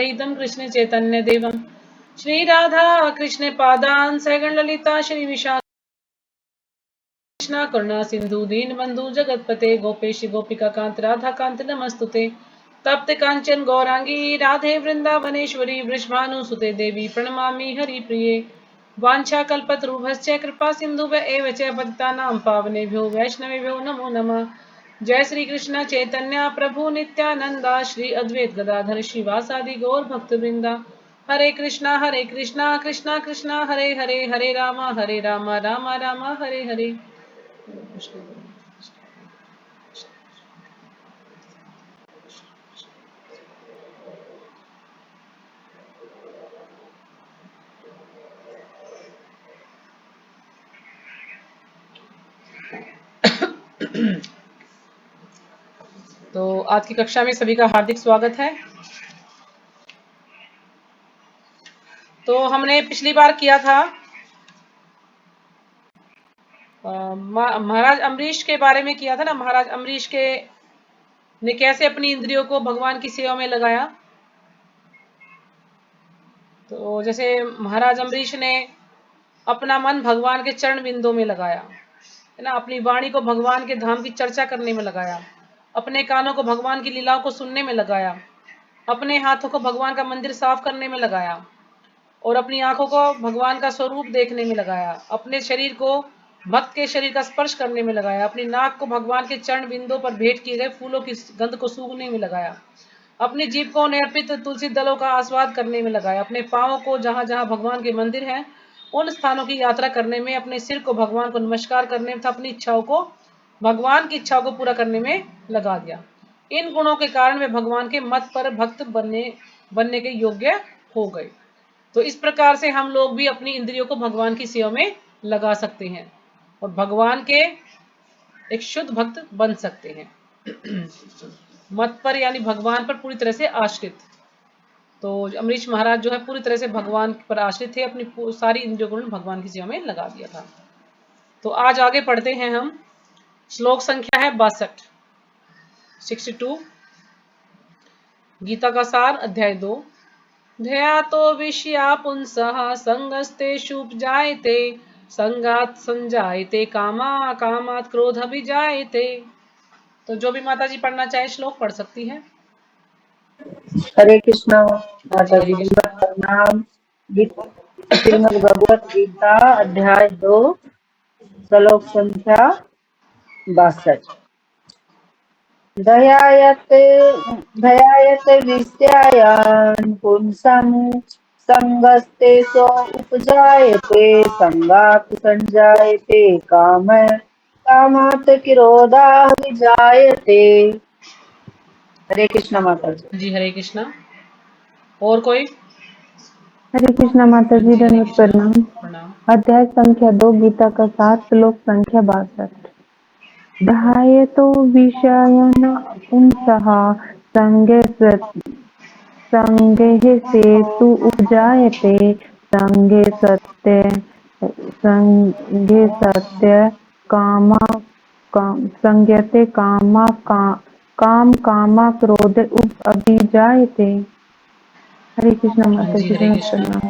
इदं कृष्ण चैतन्य देवं श्री राधा कृष्ण पादान् सगण ललिता श्री विशाख कृष्णा करुणा सिंधु दीन बंधु जगतपते गोपेश गोपिका कांत राधा कांत नमस्तुते तप्त कांचन गौरांगी राधे वृंदावनेश्वरी वृषभानुसुते देवी प्रणमामि हरिप्रिये वाञ्छा कल्पतरुभ्यश्च कृपा सिंधुभ्य एव च पतितानां पावनेभ्यो वैष्णवेभ्यो नमो नमः। जय श्री कृष्ण चैतन्य प्रभु नित्यानंदा श्री अद्वैत गदाधर श्रीवासादि गौर भक्त वृंदा हरे कृष्णा कृष्णा कृष्णा हरे हरे हरे राम राम राम हरे हरे। तो आज की कक्षा में सभी का हार्दिक स्वागत है। तो हमने पिछली बार किया था महाराज अम्बरीश के बारे में किया था ना। महाराज अम्बरीश के ने कैसे अपनी इंद्रियों को भगवान की सेवा में लगाया। तो जैसे महाराज अम्बरीश ने अपना मन भगवान के चरण बिंदु में लगाया है ना, अपनी वाणी को भगवान के धाम की चर्चा करने में लगाया, अपने कानों को भगवान की लीलाओं को सुनने में लगाया, अपने हाथों को भगवान का मंदिर साफ करने में लगाया और अपनी आंखों को भगवान का स्वरूप देखने में लगाया, अपने शरीर को भक्त के शरीर का स्पर्श करने में लगाया, अपनी नाक को भगवान के चरण बिंदु पर भेंट किए गए फूलों की गंध को सूंघने में लगाया, अपनी जीभ को अर्पित तुलसी दलों का आस्वाद करने में लगाया, अपने पांवों को जहां जहां भगवान के मंदिर हैं उन स्थानों की यात्रा करने में, अपने सिर को भगवान को नमस्कार करने में, अपनी इच्छाओं को भगवान की इच्छाओं को पूरा करने में लगा दिया। इन गुणों के कारण वे भगवान के मत पर भक्त बनने के योग्य हो गए। तो इस प्रकार से हम लोग भी अपनी इंद्रियों को भगवान की सेवा में लगा सकते हैं और भगवान के एक शुद्ध भक्त बन सकते हैं मत पर यानी भगवान पर पूरी तरह से आश्रित। तो अम्बरीश महाराज जो है पूरी तरह से भगवान पर आश्रित थे, अपनी सारी इंद्रियों को भगवान की सेवा में लगा दिया था। तो आज आगे पढ़ते हैं हम। श्लोक संख्या है 62 गीता का सार अध्याय 2। ध्यातो विषया पुंसः संगस्तेषुपजायते संगात् संजायते कामा कामात् क्रोधभिजायते। तो जो भी माता जी पढ़ना चाहे श्लोक पढ़ सकती है। हरे कृष्णा माता जी प्रणाम। श्रीमद् भगवत गीता अध्याय 2 श्लोक संख्या 62। ध्यायते विषयान् पुंसां संगस्ते सो उपजायते संगात् संजायते कामात् क्रोधः विजायते। हरे कृष्णा माता जी। जी हरे कृष्णा। और कोई? हरे कृष्णा माता जी धन्यवाद प्रणाम। प्रणाम। अध्याय संख्या 2 गीता का 7 श्लोक संख्या 62। ध्यायतो विषयान् पुंसः संगे से तु उपजायते संगे सत्य संज्ञते कामा क्रोध अभिजायते। हरे कृष्णा माता जी जी हरे धन्यवाद कृष्णा। प्रणाम।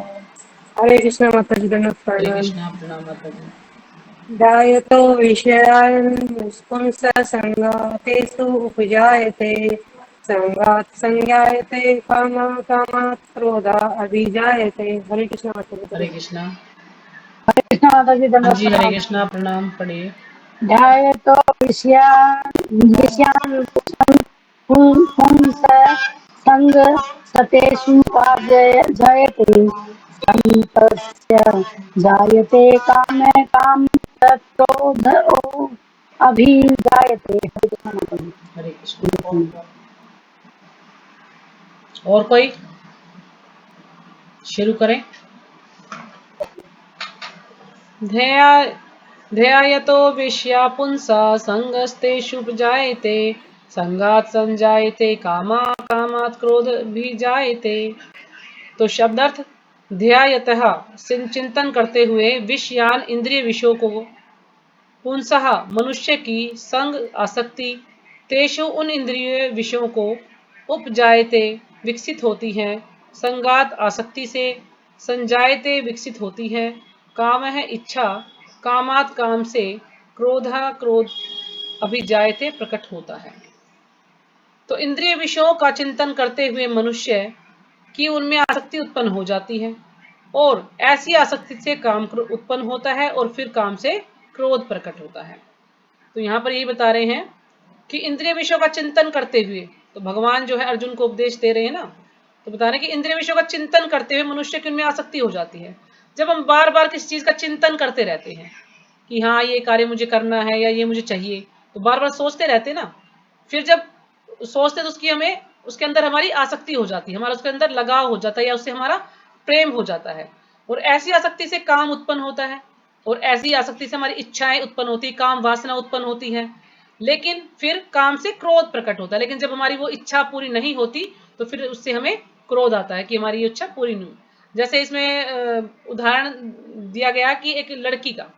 हरे कृष्ण माता जी धन्यवाद हरे प्रणाम। कृष्णा। प्रणाम माता जी। ध्यायतो विषयान् पुंसः संगातेषु उपजायते संगात् संजायते कामात् क्रोधः अभिजायते। हरे कृष्ण माता जी हरे धन्यवाद। कृष्णा। हरे कृष्णा माता जी हाँ धन्यवाद जी हरे प्रणाम। कृष्णा। प्रणाम पढ़िए। ध्यायतो विषयान् पुंसः संगस्तेषुपजायते संगस्य जायते कामे क्रोधो अभिजायते। हरे कृष्णा माता जी। हरे कृष्णा। और कोई? शुरू करें। ध्यायतो विषया पुंसा संगस्तेषुपजायते संगात् संजायते कामात् क्रोध भी जायते। तो शब्दार्थ ध्यायतः चिंतन करते हुए विषयान इंद्रिय विषयों को पुंसः मनुष्य की संग आसक्ति तेषु उन इंद्रिय विषयों को उपजायते विकसित होती हैं संगात आसक्ति से, संजायते विकसित होती है, काम है इच्छा, कामात काम से, क्रोधा क्रोध अभिजायते प्रकट होता है। तो इंद्रिय विषयों का चिंतन करते हुए मनुष्य की उनमें आसक्ति उत्पन्न हो जाती है और ऐसी आसक्ति से काम उत्पन्न होता है और फिर काम से क्रोध प्रकट होता है। तो यहाँ पर यही बता रहे हैं कि इंद्रिय विषयों का चिंतन करते हुए, तो भगवान जो है अर्जुन को उपदेश दे रहे हैं ना, तो बता रहे हैं कि इंद्रिय विषयों का चिंतन करते हुए मनुष्य की उनमें आसक्ति हो जाती है। जब हम बार बार किसी चीज का चिंतन करते रहते हैं कि हाँ ये कार्य मुझे करना है या ये मुझे चाहिए, तो बार बार सोचते रहते ना, फिर जब सोचते तो उसके अंदर हमारी आसक्ति हो जाती है, हमारा उसके अंदर लगाव हो जाता है या उससे हमारा प्रेम हो जाता है और ऐसी आसक्ति से काम उत्पन्न होता है और ऐसी आसक्ति से हमारी इच्छाएं उत्पन्न होती है, काम वासना उत्पन्न होती है, लेकिन फिर काम से क्रोध प्रकट होता है। लेकिन जब हमारी वो इच्छा पूरी नहीं होती तो फिर उससे हमें क्रोध आता है कि हमारी इच्छा पूरी नहीं। जैसे इसमें उदाहरण दिया गया कि एक लड़की का,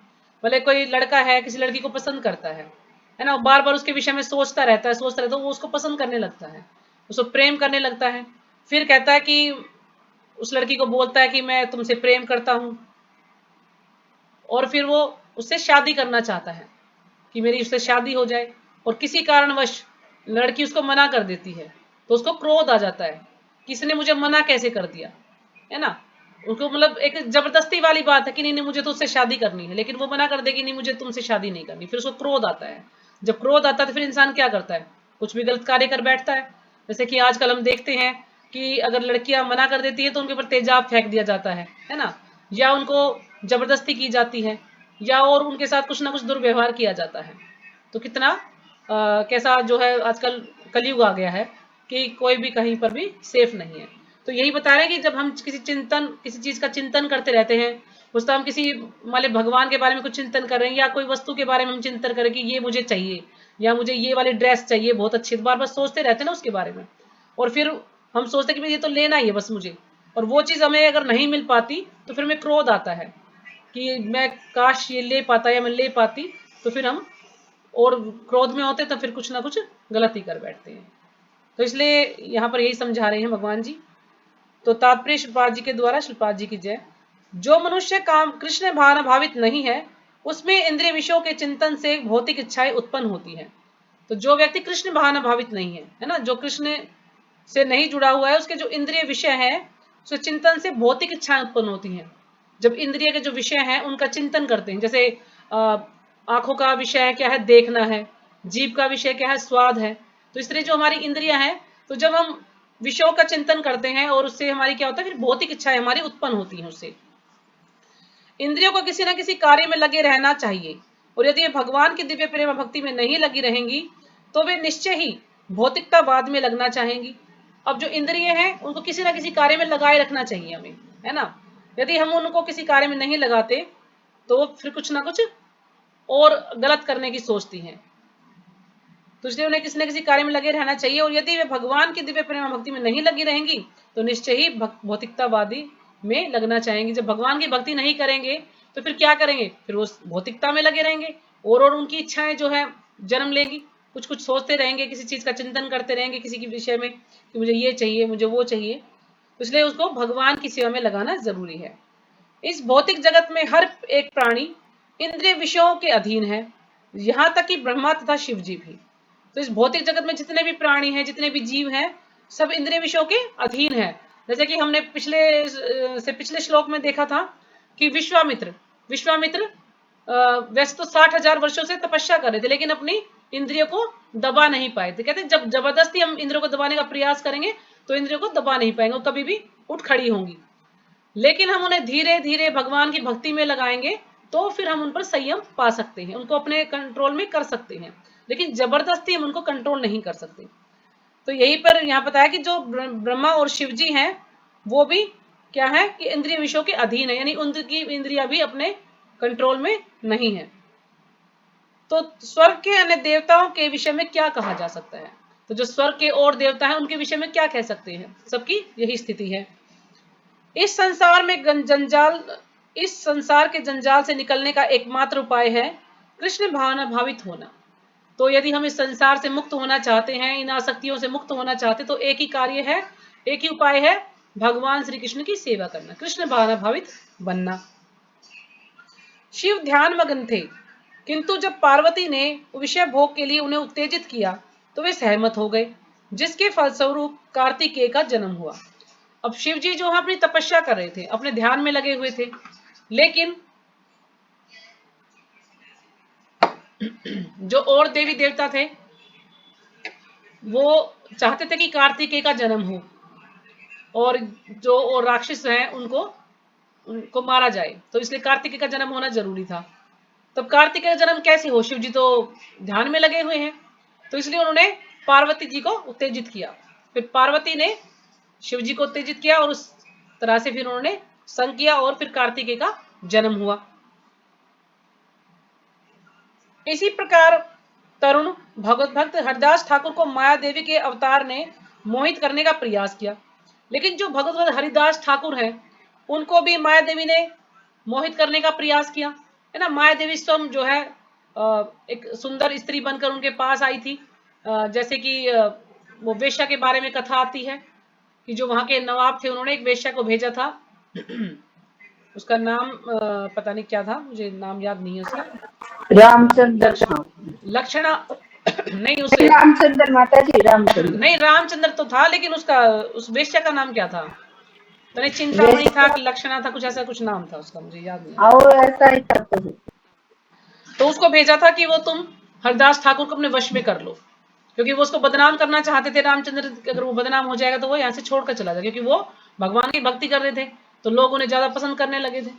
भले कोई लड़का है किसी लड़की को पसंद करता है ना, बार बार उसके विषय में सोचता रहता है तो वो उसको पसंद करने लगता है, उसको प्रेम करने लगता है। फिर कहता है कि उस लड़की को बोलता है कि मैं तुमसे प्रेम करता हूं और फिर वो उससे शादी करना चाहता है कि मेरी उससे शादी हो जाए, और किसी कारणवश लड़की उसको मना कर देती है तो उसको क्रोध आ जाता है कि इसने मुझे मना कैसे कर दिया, है ना। उनको मतलब एक जबरदस्ती वाली बात है कि नहीं नहीं मुझे तो उससे शादी करनी है, लेकिन वो मना कर देगी नहीं मुझे तुमसे शादी नहीं करनी, फिर उसको क्रोध आता है। जब क्रोध आता है तो फिर इंसान क्या करता है, कुछ भी गलत कार्य कर बैठता है। जैसे कि आजकल हम देखते हैं कि अगर लड़कियां मना कर देती है तो उनके ऊपर तेजाब फेंक दिया जाता है ना, या उनको जबरदस्ती की जाती है या और उनके साथ कुछ ना कुछ दुर्व्यवहार किया जाता है। तो कितना कैसा जो है आजकल कलयुग आ गया है कि कोई भी कहीं पर भी सेफ नहीं है। तो यही बता रहे हैं कि जब हम किसी चीज का चिंतन करते रहते हैं, उस तो हम किसी मान भगवान के बारे में कुछ चिंतन कर रहे हैं या कोई वस्तु के बारे में हम चिंतन करें कि ये मुझे चाहिए या मुझे ये वाली ड्रेस चाहिए बहुत अच्छी, बार बार सोचते रहते हैं ना उसके बारे में, और फिर हम सोचते हैं कि ये तो लेना ही है बस मुझे, और वो चीज हमें अगर नहीं मिल पाती तो फिर हमें क्रोध आता है कि मैं काश ये ले पाता या मैं ले पाती, तो फिर हम और क्रोध में होते तो फिर कुछ ना कुछ गलत ही कर बैठते हैं। तो इसलिए यहाँ पर यही समझा रहे हैं भगवान जी। तो तात्पर्य श्रीपाद जी के द्वारा, श्रीपाद जी की जय। जो मनुष्य काम कृष्ण भावित नहीं है उसमें इंद्रिय विषयों के चिंतन से भौतिक इच्छाएं उत्पन्न होती है। तो जो व्यक्ति कृष्ण भावित नहीं है ना, जो कृष्ण से नहीं जुड़ा हुआ है, उसके जो इंद्रिय विषय है उसके चिंतन से भौतिक इच्छाएं उत्पन्न होती हैं। जब इंद्रिय के जो विषय हैं उनका चिंतन करते हैं, जैसे आंखों का विषय क्या है, देखना है, जीभ का विषय क्या है, स्वाद है, तो इस तरह जो हमारी इंद्रियां हैं, तो जब हम विषयों का चिंतन करते हैं और उससे हमारी क्या होता है, फिर भौतिक इच्छाएं हमारी उत्पन्न होती हैं उससे। इंद्रियों को किसी न किसी कार्य में लगे रहना चाहिए, और यदि भगवान की दिव्य प्रेम भक्ति में नहीं लगी रहेंगी तो वे निश्चय ही भौतिकतावाद में लगना चाहेंगी। अब जो इंद्रिय हैं उनको किसी न किसी कार्य में लगाए रखना चाहिए हमें, है ना। यदि हम उनको किसी कार्य में नहीं लगाते तो फिर कुछ ना कुछ और गलत करने की सोचती हैं, तो इसलिए उन्हें किसी न किसी कार्य में लगे रहना चाहिए। और यदि वे भगवान की दिव्य प्रेम भक्ति में नहीं लगी रहेंगी तो निश्चय ही भौतिकतावादी में लगना चाहेंगे। जब भगवान की भक्ति नहीं करेंगे तो फिर क्या करेंगे, फिर वो भौतिकता में लगे रहेंगे और उनकी इच्छाएं जो है जन्म लेंगी, कुछ कुछ सोचते रहेंगे, किसी चीज का चिंतन करते रहेंगे किसी के विषय में कि मुझे ये चाहिए मुझे वो चाहिए। तो इसलिए उसको भगवान की सेवा में लगाना जरूरी है। इस भौतिक जगत में हर एक प्राणी इंद्रिय विषयों के अधीन है, यहां तक कि ब्रह्मा तथा शिव जी भी। तो इस भौतिक जगत में जितने भी प्राणी हैं, जितने भी जीव हैं, सब इंद्रिय विषयों के अधीन है। जैसे कि हमने पिछले श्लोक में देखा था कि विश्वामित्र वैसे तो 60,000 वर्षों से तपस्या कर रहे थे लेकिन अपनी इंद्रियों को दबा नहीं पाए थे। कहते जब जबरदस्ती हम इंद्रियों को दबाने का प्रयास करेंगे तो इंद्रियों को दबा नहीं पाएंगे, वो कभी भी उठ खड़ी होंगी। लेकिन हम उन्हें धीरे धीरे भगवान की भक्ति में लगाएंगे तो फिर हम उन पर संयम पा सकते हैं, उनको अपने कंट्रोल में कर सकते हैं, लेकिन जबरदस्ती हम उनको कंट्रोल नहीं कर सकते। तो यही पर यहाँ बताया कि जो ब्रह्मा और शिव जी हैं वो भी क्या है कि इंद्रिय विषयों के अधीन है, यानी उनकी इंद्रियां भी अपने कंट्रोल में नहीं है। तो स्वर्ग के अन्य देवताओं के विषय में क्या कहा जा सकता है, तो जो स्वर्ग के और देवता हैं उनके विषय में क्या कह सकते हैं, सबकी यही स्थिति है। इस संसार के जंजाल से निकलने का एकमात्र उपाय है कृष्ण भावना भावित होना। तो यदि हम इस संसार से मुक्त होना चाहते हैं, इन आसक्तियों से मुक्त होना चाहते, तो एक ही कार्य है, एक ही उपाय है भगवान श्री कृष्ण की सेवा करना, कृष्ण भावनाभावित बनना। शिव ध्यान मग्न थे, किंतु जब पार्वती ने विषय भोग के लिए उन्हें उत्तेजित किया तो वे सहमत हो गए, जिसके फलस्वरूप कार्तिकेय का जन्म हुआ। अब शिव जी जो अपनी तपस्या कर रहे थे, अपने ध्यान में लगे हुए थे, लेकिन जो और देवी देवता थे वो चाहते थे कि कार्तिकेय का जन्म हो और जो और राक्षस हैं उनको मारा जाए, तो इसलिए कार्तिकेय का जन्म होना जरूरी था। तब कार्तिकेय का जन्म कैसे हो, शिव जी तो ध्यान में लगे हुए हैं, तो इसलिए उन्होंने पार्वती जी को उत्तेजित किया। फिर पार्वती ने शिव जी को उत्तेजित किया और उस तरह से फिर उन्होंने संग किया और फिर कार्तिकेय का जन्म हुआ। इसी प्रकार तरुण भगवत भक्त हरिदास ठाकुर को माया देवी के अवतार ने मोहित करने का प्रयास किया, लेकिन जो भगवत भक्त हरिदास ठाकुर हैं उनको भी माया देवी ने मोहित करने का प्रयास किया, है ना। माया देवी स्वयं जो है एक सुंदर स्त्री बनकर उनके पास आई थी, जैसे कि वो वेश्या के बारे में कथा आती है कि जो वहां के नवाब थे उन्होंने एक वेश्या को भेजा था उसका नाम पता नहीं क्या था, मुझे नाम याद नहीं है उसका। रामचंद्र था। लक्षणा नहीं, उसे रामचंद्र माता जी, रामचंद्र। नहीं, रामचंद्र तो था, लेकिन उसका उस वेश्या का नाम क्या था, तो नहीं चिंतामणि था कि लक्षणा था, कुछ ऐसा कुछ नाम था उसका, मुझे याद नहीं। और ऐसा ही था तो उसको भेजा था कि वो तुम हरदास ठाकुर को अपने वश में कर लो, क्योंकि वो उसको बदनाम करना चाहते थे रामचंद्र। अगर वो बदनाम हो जाएगा तो वो यहाँ से छोड़कर चला जाएगा, क्योंकि वो भगवान की भक्ति कर रहे थे तो लोग उन्हें ज्यादा पसंद करने लगे थे।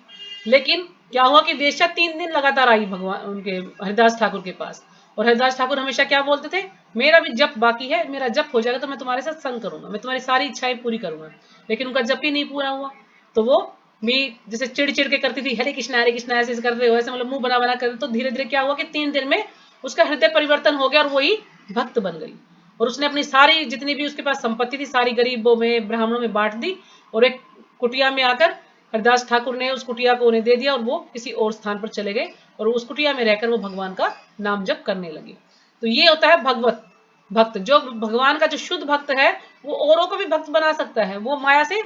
लेकिन क्या हुआ कि वेश्या 3 दिन लगातार आई भगवान उनके हरिदास ठाकुर के पास, और हरिदास ठाकुर हमेशा क्या बोलते थे, मेरा भी जप बाकी है, मेरा जप हो जाएगा तो मैं तुम्हारे साथ संग करूंगा, मैं तुम्हारी सारी इच्छाएं पूरी करूंगा। लेकिन उनका जप ही नहीं पूरा हुआ, तो वो भी जैसे चिड़ चिड़ के करती थी, हरे कृष्णा ऐसे करते हो, ऐसे मतलब मुंह बना बना कर, तो धीरे धीरे क्या हुआ कि 3 दिन में उसका हृदय परिवर्तन हो गया और वही भक्त बन गई, और उसने अपनी सारी जितनी भी उसके पास संपत्ति थी सारी गरीबों में ब्राह्मणों में बांट दी, और एक कुटिया में आकर हरिदास ठाकुर ने उस कुटिया को उन्हें दे दिया और वो किसी और स्थान पर चले गए, और उस कुटिया में रहकर वो भगवान का नाम जप करने लगे। तो ये होता है भगवत भक्त। जो भगवान का जो शुद्ध भक्त है वो औरों को भी भक्त बना सकता है, वो माया से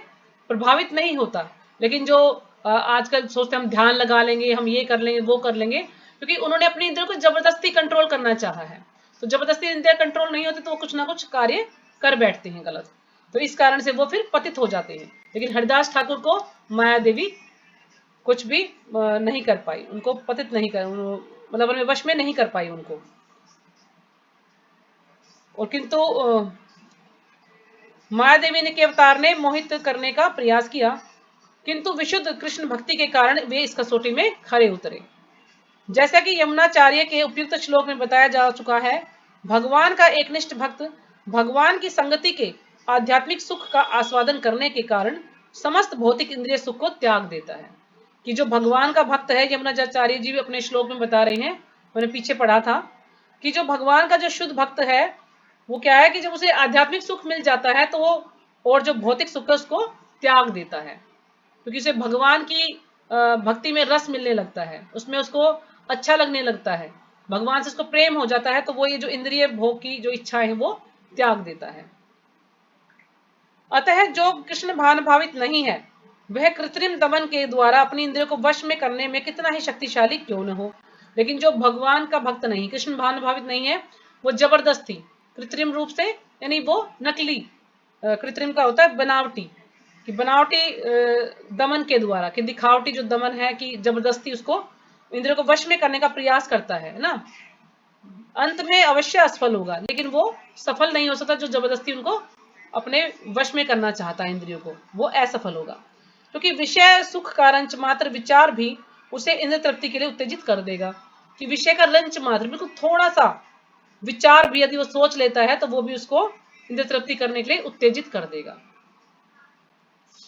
प्रभावित नहीं होता। लेकिन जो आजकल सोचते हम ध्यान लगा लेंगे, हम ये कर लेंगे वो कर लेंगे, क्योंकि उन्होंने अपने इंद्रियों को जबरदस्ती कंट्रोल करना चाहा है, तो जबरदस्ती इंद्रिय कंट्रोल नहीं होती तो वो कुछ ना कुछ कार्य कर बैठते हैं गलत, तो इस कारण से वो फिर पतित हो जाते हैं। लेकिन हरिदास ठाकुर को माया देवी कुछ भी नहीं कर पाई, उनको पतित नहीं कर, मतलब अपने वश में नहीं कर पाई उनको। और किंतु माया देवी ने के अवतार ने मोहित करने का प्रयास किया, किंतु विशुद्ध कृष्ण भक्ति के कारण वे इस कसौटी में खरे उतरे। जैसा कि यमुनाचार्य के उपयुक्त श्लोक में बताया जा चुका है, भगवान का एकनिष्ठ भक्त भगवान की संगति के आध्यात्मिक सुख का आस्वादन करने के कारण समस्त भौतिक इंद्रिय सुख को त्याग देता है। कि जो भगवान का भक्त है, यमुनाचार्य जी भी अपने श्लोक में बता रहे हैं, मैंने पीछे पढ़ा था कि जो भगवान का जो शुद्ध भक्त है वो क्या है कि जब उसे आध्यात्मिक सुख मिल जाता है तो वो और जो भौतिक सुख है उसको त्याग देता है, क्योंकि उसे भगवान की भक्ति में रस मिलने लगता है, उसमें उसको अच्छा लगने लगता है, भगवान से उसको प्रेम हो जाता है, तो वो ये जो इंद्रिय भोग की जो इच्छा है वो त्याग देता है। अतः जो कृष्ण भावनाभावित नहीं है वह कृत्रिम दमन के द्वारा अपनी इंद्रियों को वश में करने में कितना ही शक्तिशाली क्यों न हो, लेकिन जो भगवान का भक्त नहीं, कृष्ण भावनाभावित नहीं है, वो जबरदस्ती कृत्रिम रूप से, यानी वो नकली, कृत्रिम का होता है बनावटी, कि बनावटी दमन के द्वारा, कि दिखावटी जो दमन है कि जबरदस्ती उसको इंद्रियों को वश में करने का प्रयास करता है ना, अंत में अवश्य असफल होगा, लेकिन वो सफल नहीं हो सकता। जो जबरदस्ती उनको अपने वश में करना चाहता है इंद्रियों को, वो असफल होगा, क्योंकि विषय सुख का रंच मात्र विचार भी उसे इंद्र तृप्ति के लिए उत्तेजित कर देगा। कि विषय का रंच मात्र, बिल्कुल थोड़ा सा विचार भी यदि वो सोच लेता है तो वो भी उसको इंद्र तृप्ति करने के लिए उत्तेजित कर देगा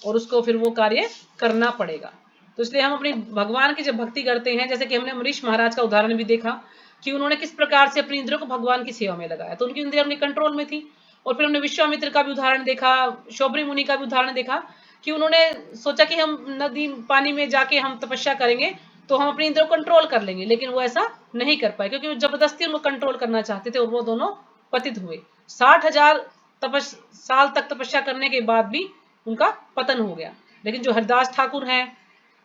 और उसको फिर वो कार्य करना पड़ेगा। तो इसलिए हम अपनी भगवान की जब भक्ति करते हैं, जैसे कि हमने अमरीश महाराज का उदाहरण भी देखा कि उन्होंने किस प्रकार से अपनी इंद्रियों को भगवान की सेवा में लगाया, तो उनकी इंद्रियां उनके कंट्रोल में थी। और फिर हमने विश्वामित्र का भी उदाहरण देखा, शौबरी मुनि का भी उदाहरण देखा कि उन्होंने सोचा कि हम नदी पानी में जाके हम तपस्या करेंगे तो हम अपनी इंद्रियों को कंट्रोल कर लेंगे, लेकिन वो ऐसा नहीं कर पाए, क्योंकि वो जबरदस्ती उनको कंट्रोल करना चाहते थे और वो दोनों पतित हुए। 60,000 साल तक तपस्या करने के बाद भी उनका पतन हो गया। लेकिन जो हरिदास ठाकुर हैं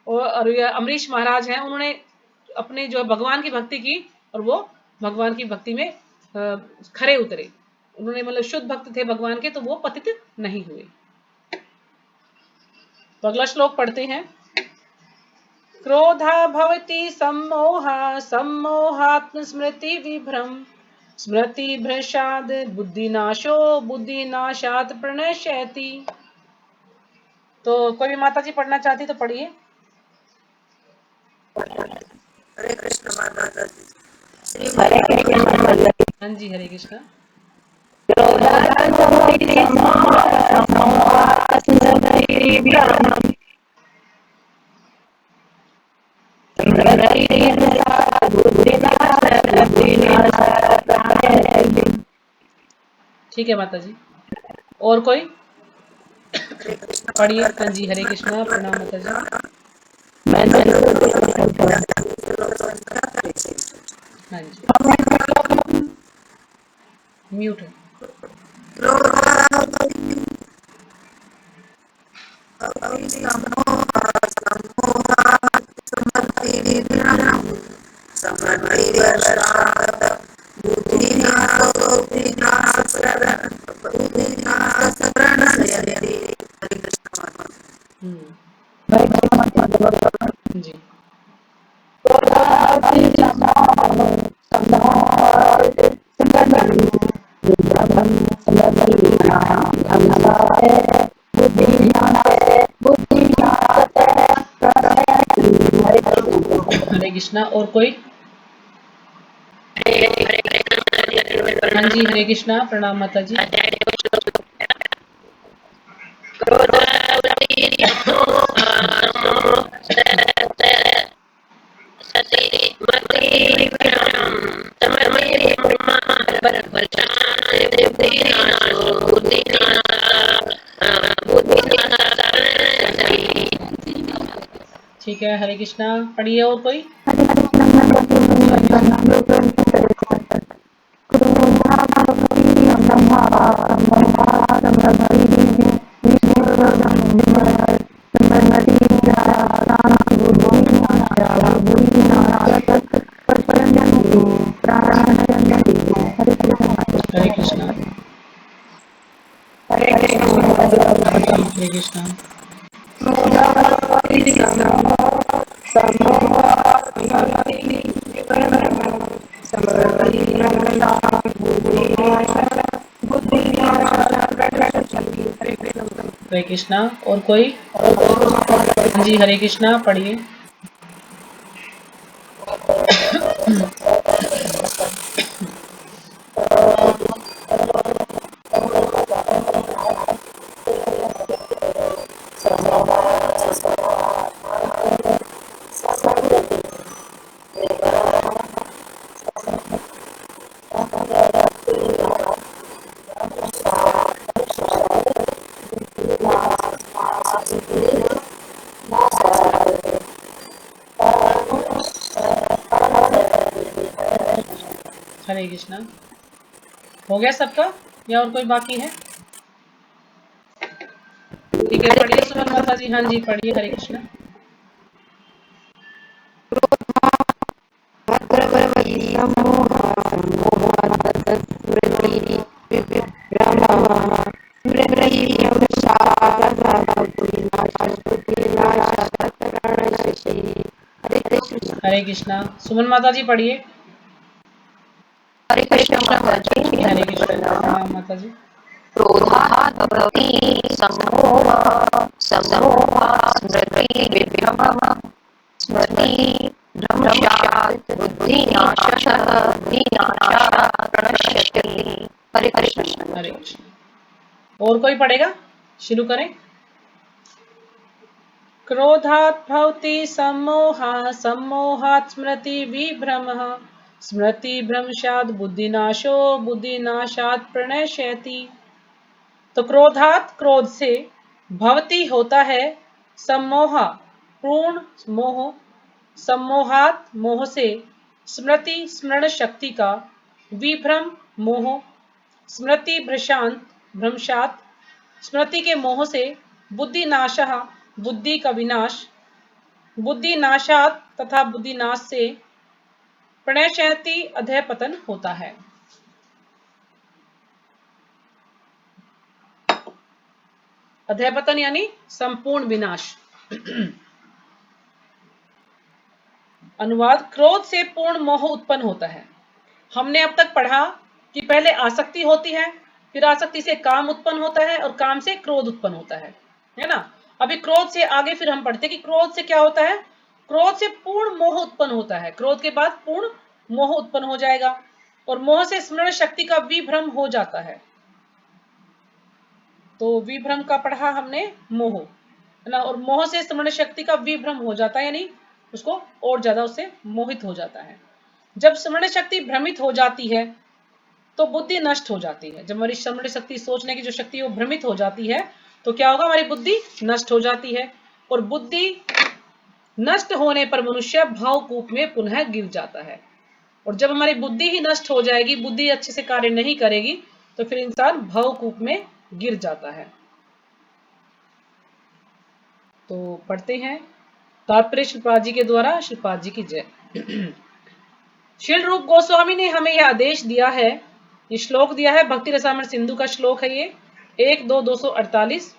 और ये अमरीश महाराज हैं, उन्होंने अपने जो भगवान की भक्ति की और वो भगवान की भक्ति में खरे उतरे। उन्होंने मतलब शुद्ध भक्त थे भगवान के, तो वो पतित नहीं हुए। तो अगला श्लोक पढ़ते हैं। क्रोधा भवति सम्मोहा सम्मोहात्म स्मृति विभ्रम स्मृति भ्रशाद बुद्धिनाशो बुद्धिनाशात प्रणश्यति। तो कोई भी माता जी पढ़ना चाहती तो पढ़िए। हरे कृष्ण माता जी। श्री हरे कृष्ण माता जी। हाँ जी, हरे कृष्ण। ठीक है माता जी। और कोई पढ़िए। हाँ जी, हरे कृष्णा, प्रणाम माता जी। हाँ जी, म्यूट है। जी, हरे कृष्णा। और कोई? हाँ जी, हरे कृष्णा, प्रणाम माता जी। ठीक है, हरे कृष्णा, पढ़िए। और कोई? हरे कृष्णा। हरे कृष्णा। हरे कृष्णा। और कोई? हाँ जी, हरे कृष्णा, पढ़िए। हरे कृष्णा। हो गया सबका या और कोई बाकी है? ठीक है, पढ़िए सुमन माता जी। हाँ जी, पढ़िए, हरे कृष्णा। हरे कृष्णा। सुमन माता जी पढ़िए। हरे कृष्ण माता जी। हरे कृष्णा, प्रणाम माता जी। क्रोधात् भवति सम्मोहः सम्मोहात् स्मृति विभ्रमः स्मृति भ्रंशात् बुद्धिनाशः बुद्धिनाशात् प्रणश्यति। हरे कृष्ण। हरे कृष्ण। और कोई पढ़ेगा? शुरू करें। क्रोधात् भवति सम्मोहः सम्मोहात् स्मृति विभ्रमः स्मृति भ्रंशात् बुद्धिनाशो बुद्धिनाशात् प्रणश्यति। तो क्रोधात्, क्रोध से, भवति होता है, सम्मोह पूर्ण मोह, सम्मोहात् मोह से, स्मृति स्मरण शक्ति का, विभ्रम मोह, स्मृति भ्रशांत भ्रंशात स्मृति के मोह से, बुद्धि नाशः, बुद्धि का विनाश, बुद्धि नाशात तथा बुद्धि नाश से प्रणयशयति अधः पतन होता है। अधः पतन यानी संपूर्ण विनाश। अनुवाद, क्रोध से पूर्ण मोह उत्पन्न होता है। हमने अब तक पढ़ा कि पहले आसक्ति होती है, फिर आसक्ति से काम उत्पन्न होता है और काम से क्रोध उत्पन्न होता है ना। अभी क्रोध से आगे फिर हम पढ़ते कि क्रोध से क्या होता है। क्रोध से पूर्ण मोह उत्पन्न होता है। क्रोध के बाद पूर्ण मोह उत्पन्न हो जाएगा और मोह से स्मरण शक्ति का विभ्रम हो जाता है। तो विभ्रम का पढ़ा हमने मोह, है ना। और मोह से स्मरण शक्ति का विभ्रम हो जाता है, यानी उसको और ज्यादा उससे मोहित हो जाता है। जब स्मरण शक्ति भ्रमित हो जाती है तो बुद्धि नष्ट हो जाती है। जब हमारी स्मरण शक्ति, सोचने की जो शक्ति है वो भ्रमित हो जाती है तो क्या होगा, हमारी बुद्धि नष्ट हो जाती है। और बुद्धि नष्ट होने पर मनुष्य भावकूप में पुनः गिर जाता है। और जब हमारी बुद्धि ही नष्ट हो जाएगी, बुद्धि अच्छे से कार्य नहीं करेगी, तो फिर इंसान भावकूप में गिर जाता है। तो पढ़ते हैं तात्पर्य श्रीपाद जी के द्वारा। श्रीपाद जी की जय। शील रूप गोस्वामी ने हमें यह आदेश दिया है, ये श्लोक दिया है, भक्ति रसामृत सिंधु का श्लोक है ये 1-2-248।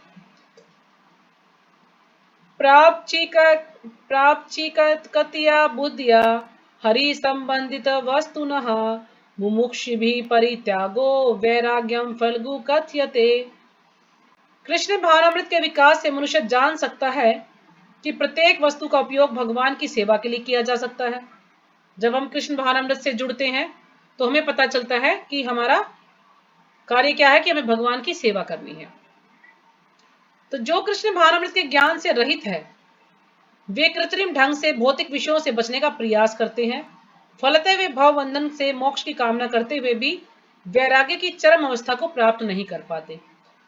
प्राप्चिकतया बुद्धिया हरि संबंधित वस्तुनः मुमुक्षुभिः परित्यागो वैराग्यम फल्गु कथ्यते। कृष्ण भावनामृत के विकास से मनुष्य जान सकता है कि प्रत्येक वस्तु का उपयोग भगवान की सेवा के लिए किया जा सकता है। जब हम कृष्ण भावनामृत से जुड़ते हैं तो हमें पता चलता है कि हमारा कार्य क्या है, कि हमें भगवान की सेवा करनी है। तो जो कृष्ण भावनामृत के ज्ञान से रहित है वे कृत्रिम ढंग से भौतिक विषयों से बचने का प्रयास करते हैं। फलतः वे भाव बंधन से मोक्ष की कामना करते हुए भी वैराग्य की चरम अवस्था को प्राप्त नहीं कर पाते।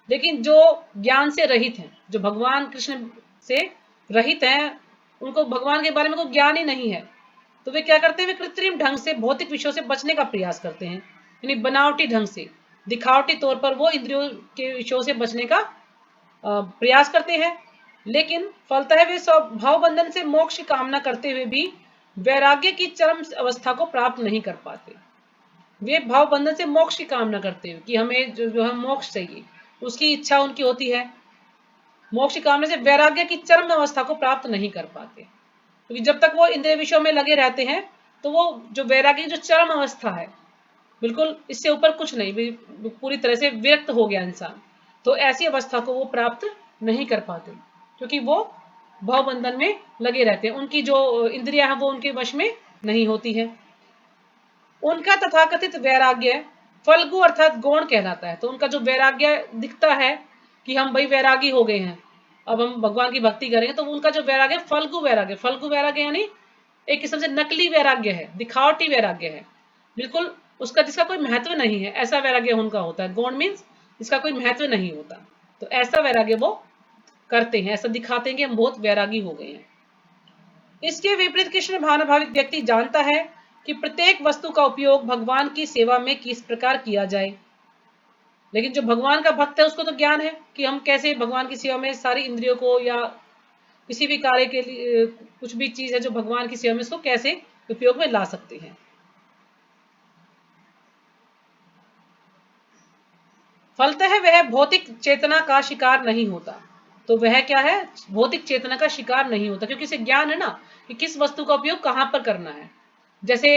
लेकिन जो ज्ञान से रहित हैं, जो भगवान कृष्ण से रहित हैं, उनको भगवान के बारे में कोई ज्ञान ही नहीं है, तो वे क्या करते हैं, वे कृत्रिम ढंग से भौतिक विषयों से बचने का प्रयास करते हैं। यानी बनावटी ढंग से, दिखावटी तौर पर वो इंद्रियों के विषयों से बचने का प्रयास करते हैं। लेकिन फलतः वे भाव बंधन से मोक्ष की कामना करते हुए भी वैराग्य की चरम अवस्था को प्राप्त नहीं कर पाते। वे भाव बंधन से मोक्ष की कामना करते हुए कि हमें जो हम मोक्ष चाहिए, उसकी इच्छा उनकी होती है, मोक्ष की कामना से वैराग्य की चरम अवस्था को प्राप्त नहीं कर पाते। क्योंकि जब तक वो इंद्रिय विषयों में लगे रहते हैं तो वो जो वैराग्य की जो चरम अवस्था है, बिल्कुल इससे ऊपर कुछ नहीं, पूरी तरह से विरक्त हो गया इंसान, तो ऐसी अवस्था को वो प्राप्त नहीं कर पाते क्योंकि वो भाव बंधन में लगे रहते हैं। उनकी जो इंद्रियां हैं वो उनके वश में नहीं होती है। उनका तथाकथित वैराग्य फल्गु अर्थात गौण कहलाता है। तो उनका जो वैराग्य दिखता है कि हम भाई वैरागी हो गए हैं, अब हम भगवान की भक्ति करेंगे, तो उनका जो वैराग्य फल्गु वैराग्य यानी एक किस्म से नकली वैराग्य है, दिखावटी वैराग्य है, बिल्कुल उसका जिसका कोई महत्व नहीं है, ऐसा वैराग्य उनका होता है। गौण मीन्स इसका कोई महत्व नहीं होता, तो ऐसा वैराग्य वो करते हैं, ऐसा दिखाते हैं कि हम बहुत वैरागी हो गए हैं। इसके विपरीत कृष्ण भावनाभावित व्यक्ति जानता है कि प्रत्येक वस्तु का उपयोग भगवान की सेवा में किस प्रकार किया जाए। लेकिन जो भगवान का भक्त है उसको तो ज्ञान है कि हम कैसे भगवान की सेवा में सारी इंद्रियों को या किसी भी कार्य के लिए कुछ भी चीज है जो भगवान की सेवा में, उसको कैसे उपयोग में ला सकते हैं। फलतः वह भौतिक चेतना का शिकार नहीं होता। तो वह क्या है, भौतिक चेतना का शिकार नहीं होता, क्योंकि उसे ज्ञान है ना कि किस वस्तु का उपयोग कहां पर करना है। जैसे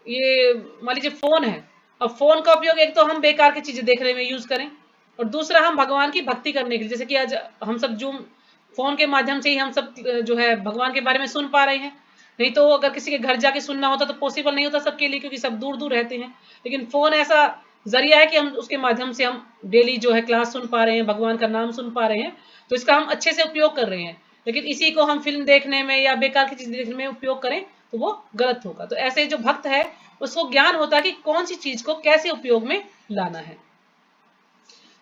ये मान लीजिए फोन है, अब फोन का उपयोग एक तो हम बेकार की चीजें देखने में यूज करें, और दूसरा हम भगवान की भक्ति करने के लिए, जैसे कि आज हम सब जूम फोन के माध्यम से ही हम सब जो है भगवान के बारे में सुन पा रहे हैं। नहीं तो अगर किसी के घर जाके सुनना होता तो पॉसिबल नहीं होता सबके लिए, क्योंकि सब दूर दूर रहते हैं। लेकिन फोन ऐसा जरिया है कि हम उसके माध्यम से हम डेली जो है क्लास सुन पा रहे हैं, भगवान का नाम सुन पा रहे हैं, तो इसका हम अच्छे से उपयोग कर रहे हैं। लेकिन इसी को हम फिल्म देखने में या बेकार की चीज देखने में उपयोग करें तो वो गलत होगा। तो ऐसे जो भक्त है उसको ज्ञान होता है कि कौन सी चीज को कैसे उपयोग में लाना है।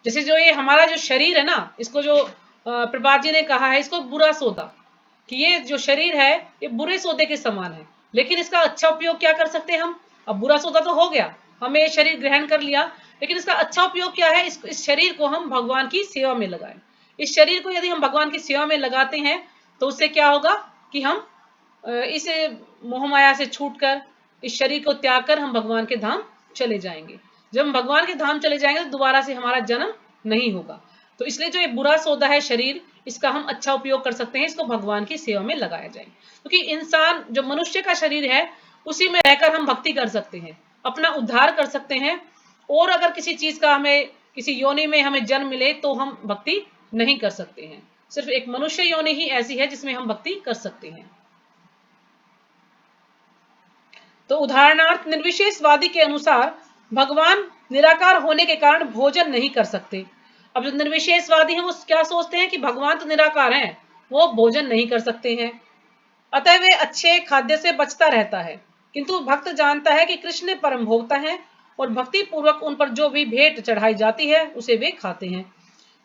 जैसे जो ये हमारा जो शरीर है ना, इसको जो प्रभात जी ने कहा है, इसको बुरा सौदा, कि ये जो शरीर है ये बुरे सौदे के समान है, लेकिन इसका अच्छा उपयोग क्या कर सकते हैं हम। अब बुरा सौदा तो हो गया, हमें ये शरीर ग्रहण कर लिया, लेकिन इसका अच्छा उपयोग क्या है, इस शरीर को हम भगवान की सेवा में लगाएं। इस शरीर को यदि हम भगवान की सेवा में लगाते हैं तो उससे क्या होगा कि हम इस मोह माया से छूटकर इस शरीर को त्याग कर हम भगवान के धाम चले जाएंगे। जब हम भगवान के धाम चले जाएंगे तो दोबारा से हमारा जन्म नहीं होगा। तो इसलिए जो ये बुरा सौदा है शरीर, इसका हम अच्छा उपयोग कर सकते हैं, इसको भगवान की सेवा में लगाया जाए। क्योंकि इंसान जो मनुष्य का शरीर है उसी में रहकर हम भक्ति कर सकते हैं, अपना उद्धार कर सकते हैं। और अगर किसी चीज का हमें किसी योनि में हमें जन्म मिले तो हम भक्ति नहीं कर सकते हैं। सिर्फ एक मनुष्य योनि ही ऐसी है जिसमें हम भक्ति कर सकते हैं। तो उदाहरणार्थ निर्विशेषवादी के अनुसार भगवान निराकार होने के कारण भोजन नहीं कर सकते। अब जो निर्विशेषवादी हैं वो क्या सोचते हैं कि भगवान तो निराकार हैं, वो भोजन नहीं कर सकते हैं, अतः वे अच्छे खाद्य से बचता रहता है। किंतु भक्त जानता है कि कृष्ण परम भोक्ता हैं और भक्ति पूर्वक उन पर जो भी भेंट चढ़ाई जाती है उसे वे खाते हैं।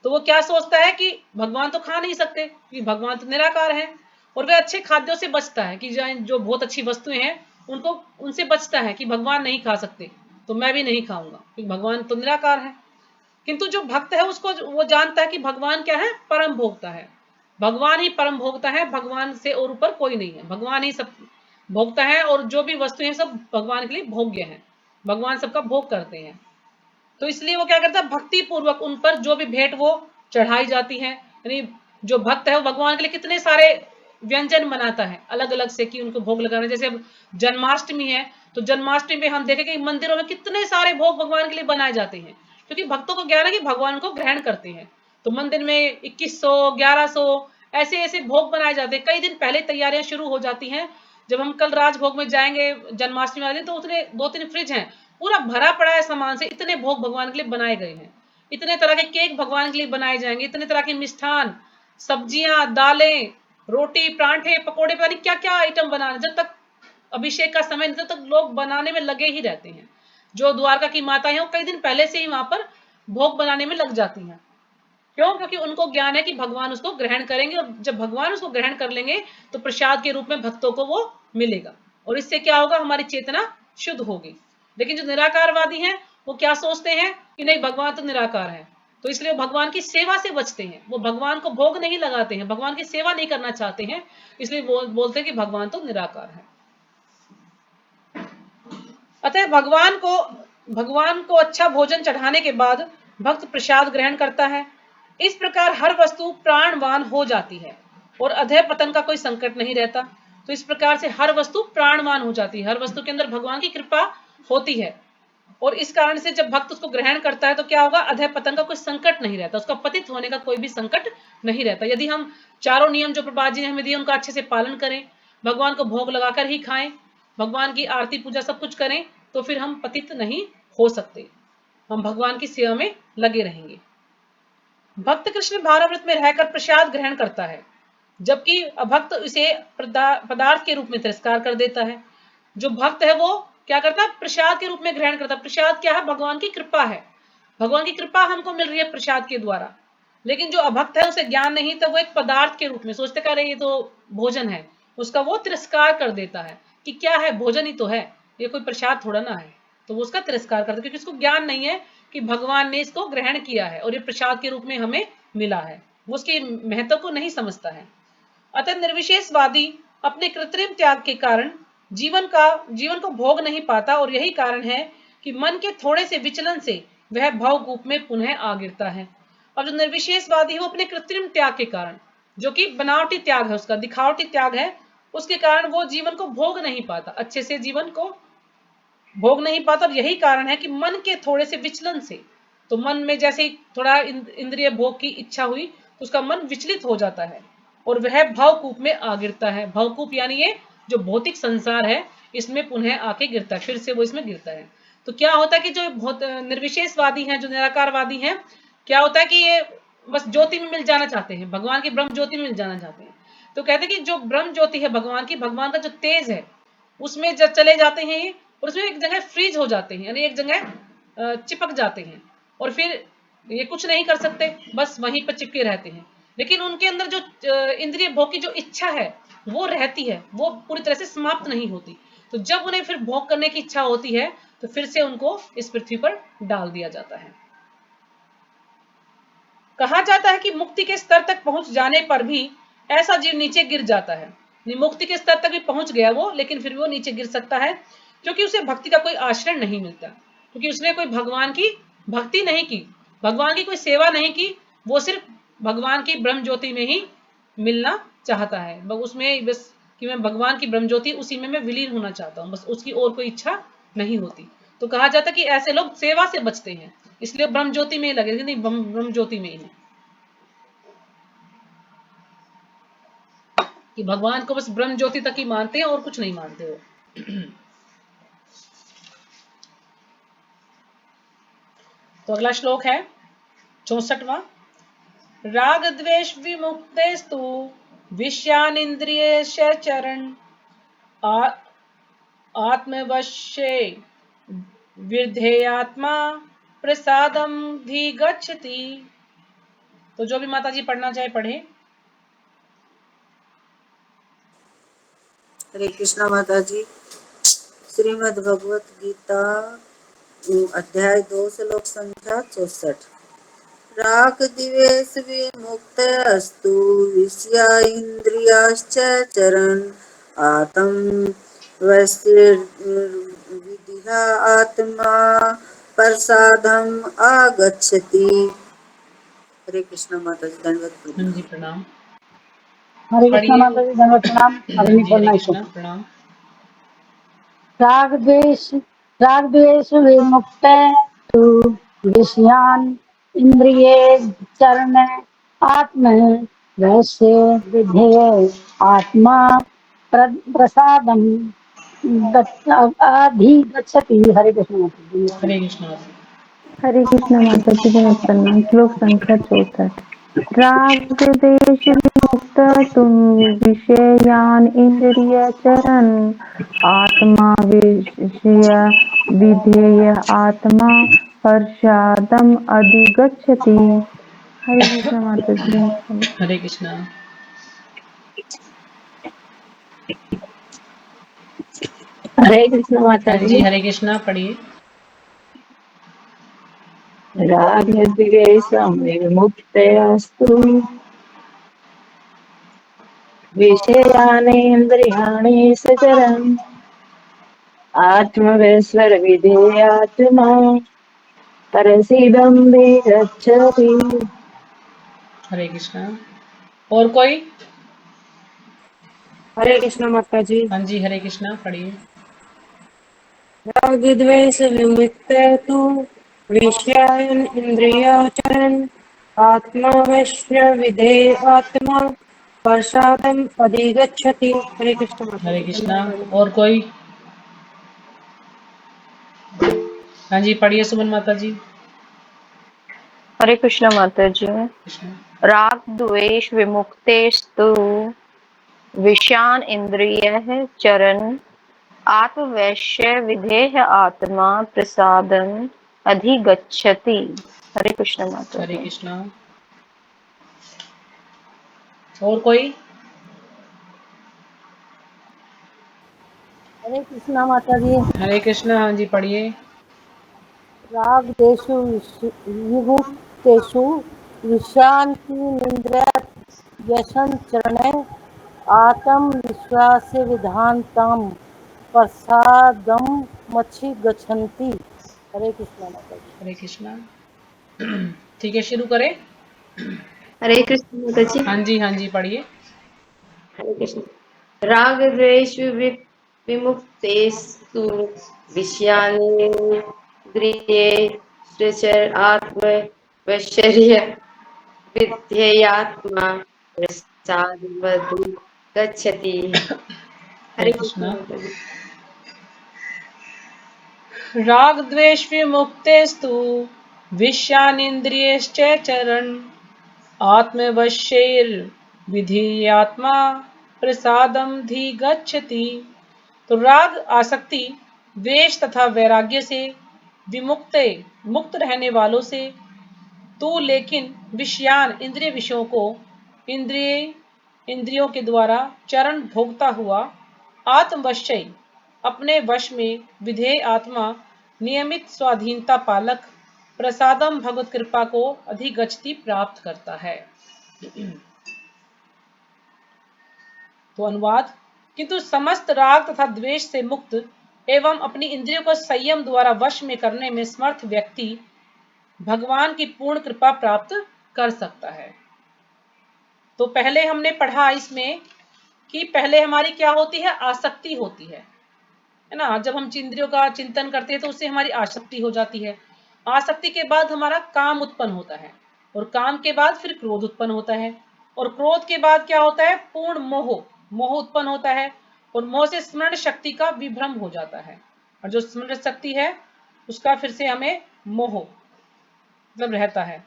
तो वो क्या सोचता है कि भगवान तो खा नहीं सकते क्योंकि भगवान तो निराकार है, और वे अच्छे खाद्यों से बचता है कि जो बहुत अच्छी वस्तुएं हैं उनको उनसे बचता है कि भगवान नहीं खा सकते तो मैं भी नहीं खाऊंगा क्योंकि भगवान तो निराकार है। किंतु जो भक्त है उसको वो जानता है कि भगवान क्या है, परम भोक्ता है। भगवान ही परम भोक्ता है, भगवान से और ऊपर कोई नहीं है, भगवान ही सब भोक्ता है और जो भी वस्तुएं हैं सब भगवान के लिए भोग्य है, भगवान सबका भोग करते हैं। तो इसलिए वो क्या करता है, भक्ति पूर्वक उन पर जो भी भेंट वो चढ़ाई जाती है, यानी जो भक्त है वो भगवान के लिए कितने सारे व्यंजन बनाता है अलग अलग से कि उनको भोग लगाना। जैसे अब जन्माष्टमी है तो जन्माष्टमी में हम देखें कि मंदिरों में कितने सारे भोग भगवान के लिए बनाए जाते हैं, क्योंकि भक्तों को ज्ञान है कि भगवान उनको ग्रहण करते हैं। तो मंदिर में 2100 1100 ऐसे ऐसे भोग बनाए जाते हैं, कई दिन पहले तैयारियां शुरू हो जाती हैं। जब हम कल राजभोग में जाएंगे जन्माष्टमी वाले दिन तो उतने 2-3 फ्रिज हैं, पूरा भरा पड़ा है सामान से, इतने भोग भगवान के लिए बनाए गए हैं। इतने तरह के केक भगवान के लिए बनाए जाएंगे, इतने तरह के मिष्ठान, सब्जियां, दालें, रोटी, परांठे, पकोड़े, पता नहीं क्या क्या आइटम बनाने, जब तक अभिषेक का समय नहीं तब तक लोग बनाने में लगे ही रहते हैं। जो द्वारका की माता है वो कई दिन पहले से ही वहां पर भोग बनाने में लग जाती हैं। क्यों? क्योंकि उनको ज्ञान है कि भगवान उसको ग्रहण करेंगे और जब भगवान उसको ग्रहण कर लेंगे तो प्रसाद के रूप में भक्तों को वो मिलेगा और इससे क्या होगा, हमारी चेतना शुद्ध होगी। लेकिन जो निराकारवादी हैं वो क्या सोचते हैं कि नहीं भगवान तो निराकार है, तो इसलिए वो भगवान की सेवा से बचते हैं, वो भगवान को भोग नहीं लगाते हैं, भगवान की सेवा नहीं करना चाहते हैं, इसलिए बोलते हैं कि भगवान तो निराकार है। अतः भगवान को अच्छा भोजन चढ़ाने के बाद भक्त प्रसाद ग्रहण करता है। इस प्रकार हर वस्तु प्राणवान हो जाती है और अधः पतन का कोई संकट नहीं रहता। तो इस प्रकार से हर वस्तु प्राणवान हो जाती है, हर वस्तु के अंदर भगवान की कृपा होती है और इस कारण से जब भक्त उसको ग्रहण करता है तो क्या होगा, अधः पतन का कोई संकट नहीं रहता, उसका पतित होने का कोई भी संकट नहीं रहता। यदि हम चारों नियम जो प्रभुपाद जी ने हमें दिए उनका अच्छे से पालन करें, भगवान को भोग लगाकर ही खाएं, भगवान की आरती पूजा सब कुछ करें, तो फिर हम पतित नहीं हो सकते, हम भगवान की सेवा में लगे रहेंगे। भक्त कृष्ण भाराव्रत में रहकर प्रसाद ग्रहण करता है, जबकि अभक्त इसे पदार्थ के रूप में तिरस्कार कर देता है। जो भक्त है वो क्या करता है, प्रसाद के रूप में ग्रहण करता है। प्रसाद क्या है, भगवान की कृपा है, भगवान की कृपा हमको मिल रही है प्रसाद के द्वारा। लेकिन जो अभक्त है उसे ज्ञान नहीं, तो वो एक पदार्थ के रूप में सोचते कर रहे ये तो भोजन है, उसका वो तिरस्कार कर देता है कि क्या है, भोजन ही तो है, ये कोई प्रसाद थोड़ा ना है। तो वो उसका तिरस्कार करता है क्योंकि उसको ज्ञान नहीं है कि भगवान ने इसको ग्रहण किया है और ये प्रसाद के रूप में हमें मिला है, वो उसके महत्व को नहीं समझता है। अतः निर्विशेषवादी अपने कृत्रिम त्याग के कारण जीवन को भोग नहीं पाता और यही कारण है कि मन के थोड़े से विचलन से वह भवकूप में पुनः आ गिरता है। अब जो निर्विशेषवादी है वो अपने कृत्रिम त्याग के कारण, जो कि बनावटी त्याग है, उसका दिखावटी त्याग है, उसके कारण वो जीवन को भोग नहीं पाता, अच्छे से जीवन को भोग नहीं पाता। और यही कारण है कि मन के थोड़े से विचलन से, तो मन में जैसे ही थोड़ा इंद्रिय भोग की इच्छा हुई तो उसका मन विचलित हो जाता है और वह भवकूप में आ गिरता है। भवकूप यानी ये जो भौतिक संसार है इसमें पुनः आके गिरता है, फिर से वो इसमें गिरता है। तो क्या होता है कि जो निर्विशेषवादी हैं, जो निराकारवादी हैं, क्या होता है कि ये बस ज्योति में मिल जाना चाहते हैं, भगवान की ब्रह्म ज्योति में मिल जाना चाहते हैं। तो कहते हैं कि जो ब्रह्म ज्योति है भगवान की, भगवान का जो तेज है उसमें जब चले जाते हैं ये, और उसमें एक जगह फ्रीज हो जाते हैं, यानी एक जगह चिपक जाते हैं और फिर ये कुछ नहीं कर सकते, बस वहीं पर चिपके रहते हैं। लेकिन उनके अंदर जो इंद्रिय भोग की जो इच्छा है वो रहती है, वो पूरी तरह से समाप्त नहीं होती। तो जब उन्हें फिर भोग करने की इच्छा होती है तो फिर से उनको इस पृथ्वी पर डाल दिया जाता है। कहा जाता है कि मुक्ति के स्तर तक पहुंच जाने पर भी ऐसा जीव नीचे गिर जाता है। मुक्ति के स्तर तक भी पहुंच गया वो, लेकिन फिर भी वो नीचे गिर सकता है, क्योंकि उसे भक्ति का कोई आश्रय नहीं मिलता, क्योंकि उसने कोई भगवान की भक्ति नहीं की, भगवान की कोई सेवा नहीं की, वो सिर्फ भगवान की ब्रह्म ज्योति में ही मिलना चाहता है, उसमें बस कि मैं भगवान की ब्रह्म ज्योति उसी में मैं विलीन होना चाहता हूँ, बस उसकी और कोई इच्छा नहीं होती। तो कहा जाता है कि ऐसे लोग सेवा से बचते हैं, इसलिए ब्रह्म ज्योति में ही लगे, नहीं ब्रह्म ज्योति में ही, कि भगवान को बस ब्रह्म ज्योति तक ही मानते हैं और कुछ नहीं मानते हो। तो अगला श्लोक है 64वां। राग द्वेष विमुक्तेस्तु विषयानिंद्रियस्य चरण आत्मवश्ये विधेयात्मा प्रसादम धिगच्छति। तो जो भी माता जी पढ़ना चाहे पढ़े। हरे कृष्णा माता जी। श्रीमद् भगवत गीता अध्याय 2 श्लोक संख्या 64। राग द्वेष विमुक्त अस्तु विषया इंद्रियाश्च चरन् आत्म विदिहा आत्मा प्रसादम आगच्छति। हरे कृष्णा माता जी, दंडवत प्रणाम। जी प्रणाम। हरे कृष्णा पढ़िए। माता जी, धन्यवाद प्रणाम। अभी नहीं जी हरे बोलना इसको। कृष्णा प्रणाम। राग द्वेष विमुक्त तु विषयान इंद्रिये चरण आत्म वैश्य विधेय आत्मा प्रसादम अधिगच्छति। हरे कृष्ण माता जी। हरे कृष्णा। हरे कृष्ण माता जी का प्रणाम। श्लोक संख्या 64। राग देश विमुक्त तुम विषयान इंद्रिय चरण आत्मा विषय विधेय आत्मा प्रसादम अधिगच्छति। हरे कृष्ण माता जी। हरे कृष्णा। हरे कृष्ण माता हाँ जी जी। हरे कृष्णा पढ़िए। राग द्वेष विमुक्तेस्तु विषयानेन्द्रियाणि सचरन् आत्मवेश्वर विधेयात्मा परसिदं विगच्छति। हरे कृष्णा। और कोई? हरे कृष्ण माता जी। हाँ जी हरे कृष्णा पढ़िए। राग द्वेष विमुक्त तु विषयान इंद्रियाचरण आत्मा वैश्य विधे आत्मा प्रसादम अधिगच्छति। हरे कृष्ण माता हरे जी। कृष्णा। और कोई? हाँ जी पढ़िए सुमन माता जी। हरे कृष्ण माता जी। कृष्णा। राग द्वेष विमुक्तेस्तु विषयान इंद्रियः चरन् आत्मवैश्य विधेय आत्मा प्रसादन अधिगच्छति। हरे कृष्ण माता हरे जी। कृष्णा। और कोई? हरे कृष्णा माता जी। हरे कृष्णा। हाँ जी पढ़िए। राग देशु विमुक्तेषु विषान्ति निन्द्र व्यसन चरणे आत्म विश्वास विधानतम प्रसादम मच्छी गच्छन्ति। हरे कृष्णा माता जी। हरे कृष्णा। ठीक है शुरू करें। हरे कृष्ण माता जी। हाँ जी पढ़िए। हरे कृष्ण। राग द्वेष विमुक्तेस्तु विषयानिन्द्रियेषु आत्म वैश्य विधेयात्मा प्रसादवधि गच्छति। हरे हरे कृष्ण कृष्णा। माता जी। राग द्वेष विमुक्तेस्तु विषयानिन्द्रियश्च चरन् आत्मवश्यैर्विधीयात्मा प्रसादम धिगच्छति। तो राग आसक्ति द्वेष तथा वैराग्य से मुक्त रहने वालों से तू लेकिन विषयान इंद्रिय विषयों को इंद्रियों के द्वारा चरण भोगता हुआ आत्मवश्य अपने वश में विधेय आत्मा नियमित स्वाधीनता पालक प्रसादम भगवत कृपा को अधिगच्छति प्राप्त करता है। तो अनुवाद, किंतु समस्त राग तथा द्वेष से मुक्त एवं अपनी इंद्रियों को संयम द्वारा वश में करने में समर्थ व्यक्ति भगवान की पूर्ण कृपा प्राप्त कर सकता है। तो पहले हमने पढ़ा इसमें कि पहले हमारी क्या होती है, आसक्ति होती है ना। जब हम इंद्रियों का चिंतन करते हैं तो उससे हमारी आसक्ति हो जाती है। आसक्ति के बाद हमारा काम उत्पन्न होता है और काम के बाद फिर क्रोध उत्पन्न होता है और क्रोध के बाद क्या होता है, पूर्ण मोह उत्पन्न होता है और मोह से स्मरण शक्ति का विभ्रम हो जाता है और जो स्मरण शक्ति है उसका फिर से हमें मोह मतलब रहता है।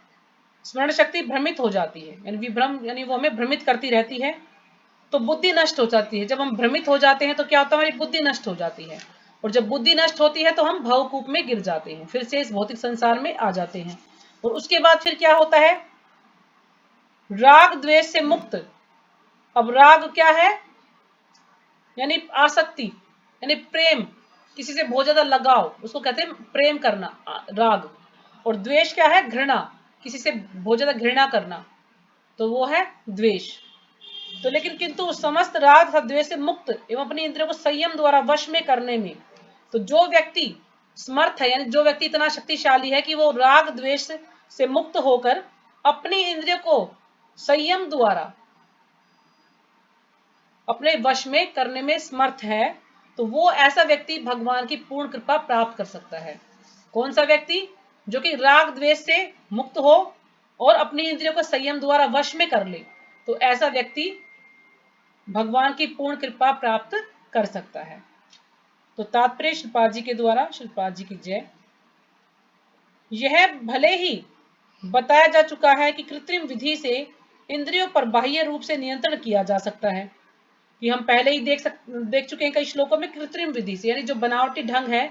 स्मरण शक्ति भ्रमित हो जाती है, यानी विभ्रम, यानी वो हमें भ्रमित करती रहती है, तो बुद्धि नष्ट हो जाती है। जब हम भ्रमित हो जाते हैं तो क्या होता है, हमारी बुद्धि नष्ट हो जाती है और जब बुद्धि नष्ट होती है तो हम भवकूप में गिर जाते हैं, फिर से इस भौतिक संसार में आ जाते हैं। और उसके बाद फिर क्या होता है, राग द्वेष से मुक्त। अब राग क्या है, यानी आसक्ति, यानी प्रेम, किसी से बहुत ज्यादा लगाव, उसको कहते हैं प्रेम करना, राग। और द्वेष क्या है, घृणा, किसी से बहुत ज्यादा घृणा करना, तो वो है द्वेष। तो लेकिन किंतु समस्त राग तथा द्वेष से मुक्त एवं अपनी इंद्रियों को संयम द्वारा वश में करने में, तो जो व्यक्ति समर्थ है, यानी जो व्यक्ति इतना शक्तिशाली है कि वो राग द्वेष से मुक्त होकर अपनी इंद्रियों को संयम द्वारा अपने वश में करने में समर्थ है, तो वो ऐसा व्यक्ति भगवान की पूर्ण कृपा प्राप्त कर सकता है। कौन सा व्यक्ति, जो कि राग द्वेष से मुक्त हो और अपनी इंद्रियों को संयम द्वारा वश में कर ले, तो ऐसा व्यक्ति भगवान की पूर्ण कृपा प्राप्त कर सकता है। तो तात्पर्य श्रीपाद जी के द्वारा, श्रीपाद जी की जय। यह भले ही बताया जा चुका है कि कृत्रिम विधि से इंद्रियों पर बाह्य रूप से नियंत्रण किया जा सकता है, कि हम पहले ही देख चुके हैं कई श्लोकों में, कृत्रिम विधि से यानी जो बनावटी ढंग है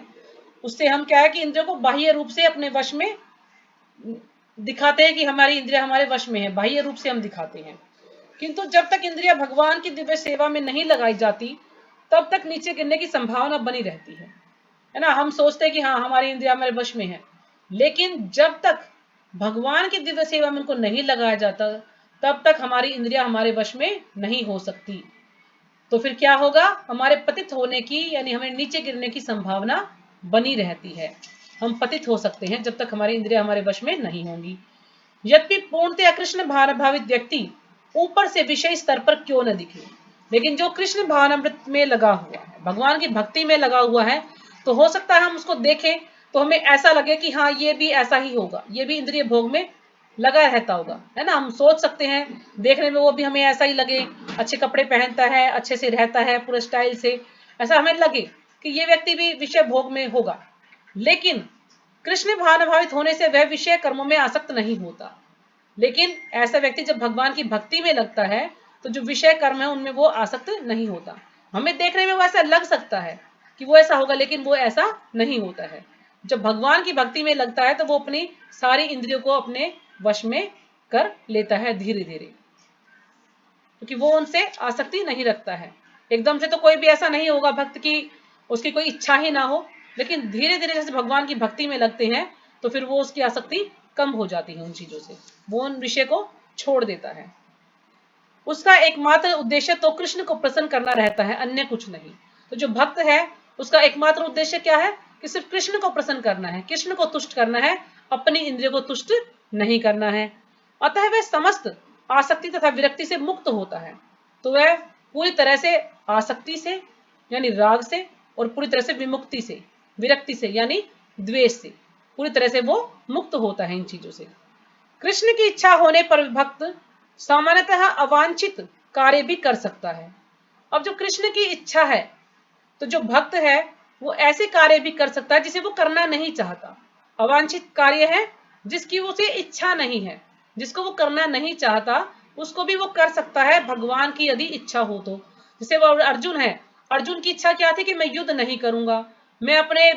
उससे हम क्या है कि इंद्रियों को बाह्य रूप से अपने वश में दिखाते हैं कि हमारी इंद्रिया हमारे वश में है, बाह्य रूप से हम दिखाते हैं। किंतु जब तक इंद्रिया भगवान की दिव्य सेवा में नहीं लगाई जाती तब तक नीचे गिरने की संभावना बनी रहती है ना। हम सोचते हैं कि हाँ हमारी इंद्रिया हमारे वश में है, लेकिन जब तक भगवान की दिव्य सेवा में उनको नहीं लगाया जाता तब तक हमारी इंद्रिया हमारे वश में नहीं हो सकती। तो फिर क्या होगा, हमारे पतित होने की, यानी हमें नीचे गिरने की संभावना बनी रहती है। हम पतित हो सकते हैं जब तक हमारी इंद्रिया हमारे वश में नहीं होंगी। यद्यपि पूर्णतया कृष्ण भावनाभावित व्यक्ति ऊपर से विषय स्तर पर क्यों न दिखे, लेकिन जो कृष्ण भावनामृत में लगा हुआ है, भगवान की भक्ति में लगा हुआ है, तो हो सकता है हम उसको देखें तो हमें ऐसा लगे कि हाँ ये भी ऐसा ही होगा, ये भी इंद्रिय भोग में लगा रहता होगा, है ना। हम सोच सकते हैं, देखने में वो भी हमें ऐसा ही लगे, अच्छे कपड़े पहनता है, अच्छे से रहता है, पूरे स्टाइल से, ऐसा हमें लगे कि ये व्यक्ति भी विषय भोग में होगा। लेकिन कृष्ण भावनाभावित होने से वह विषय कर्मों में आसक्त नहीं होता। लेकिन ऐसा व्यक्ति जब भगवान की भक्ति में लगता है तो जो विषय कर्म है उनमें वो आसक्त नहीं होता। हमें देखने में वो ऐसा लग सकता है कि वो ऐसा होगा, लेकिन वो ऐसा नहीं होता है। जब भगवान की भक्ति में लगता है तो वो अपनी सारी इंद्रियों को अपने वश में कर लेता है धीरे धीरे, क्योंकि वो उनसे आसक्ति नहीं रखता है। एकदम से तो कोई भी ऐसा नहीं होगा भक्त की उसकी कोई इच्छा ही ना हो, लेकिन धीरे धीरे जैसे भगवान की भक्ति में लगते हैं तो फिर वो उसकी आसक्ति कम हो जाती है उन चीजों से, वो उन विषय को छोड़ देता है। उसका एकमात्र उद्देश्य तो कृष्ण को प्रसन्न करना रहता है, अन्य कुछ नहीं। तो जो भक्त है उसका एकमात्र उद्देश्य क्या है कि सिर्फ कृष्ण को प्रसन्न करना है, कृष्ण को तुष्ट करना है, अपनी इंद्रियों को तुष्ट नहीं करना है। अतः वह समस्त आसक्ति तथा विरक्ति से मुक्त होता है। तो वह पूरी तरह से आसक्ति से यानी राग से और पूरी तरह से विमुक्ति से, विरक्ति से यानी द्वेष से पूरी तरह से वो मुक्त होता है इन चीजों से। कृष्ण की इच्छा होने पर भक्त सामान्यतः अवांछित कार्य भी कर सकता है। अब जो कृष्ण की इच्छा है तो जो भक्त है वो ऐसे कार्य भी कर सकता है जिसे वो करना नहीं चाहता। अवांछित कार्य है जिसकी उसे इच्छा नहीं है, जिसको वो करना नहीं चाहता उसको भी वो कर सकता है भगवान की यदि इच्छा हो तो। जैसे वो अर्जुन है, अर्जुन की इच्छा क्या थी कि मैं युद्ध नहीं करूंगा, मैं अपने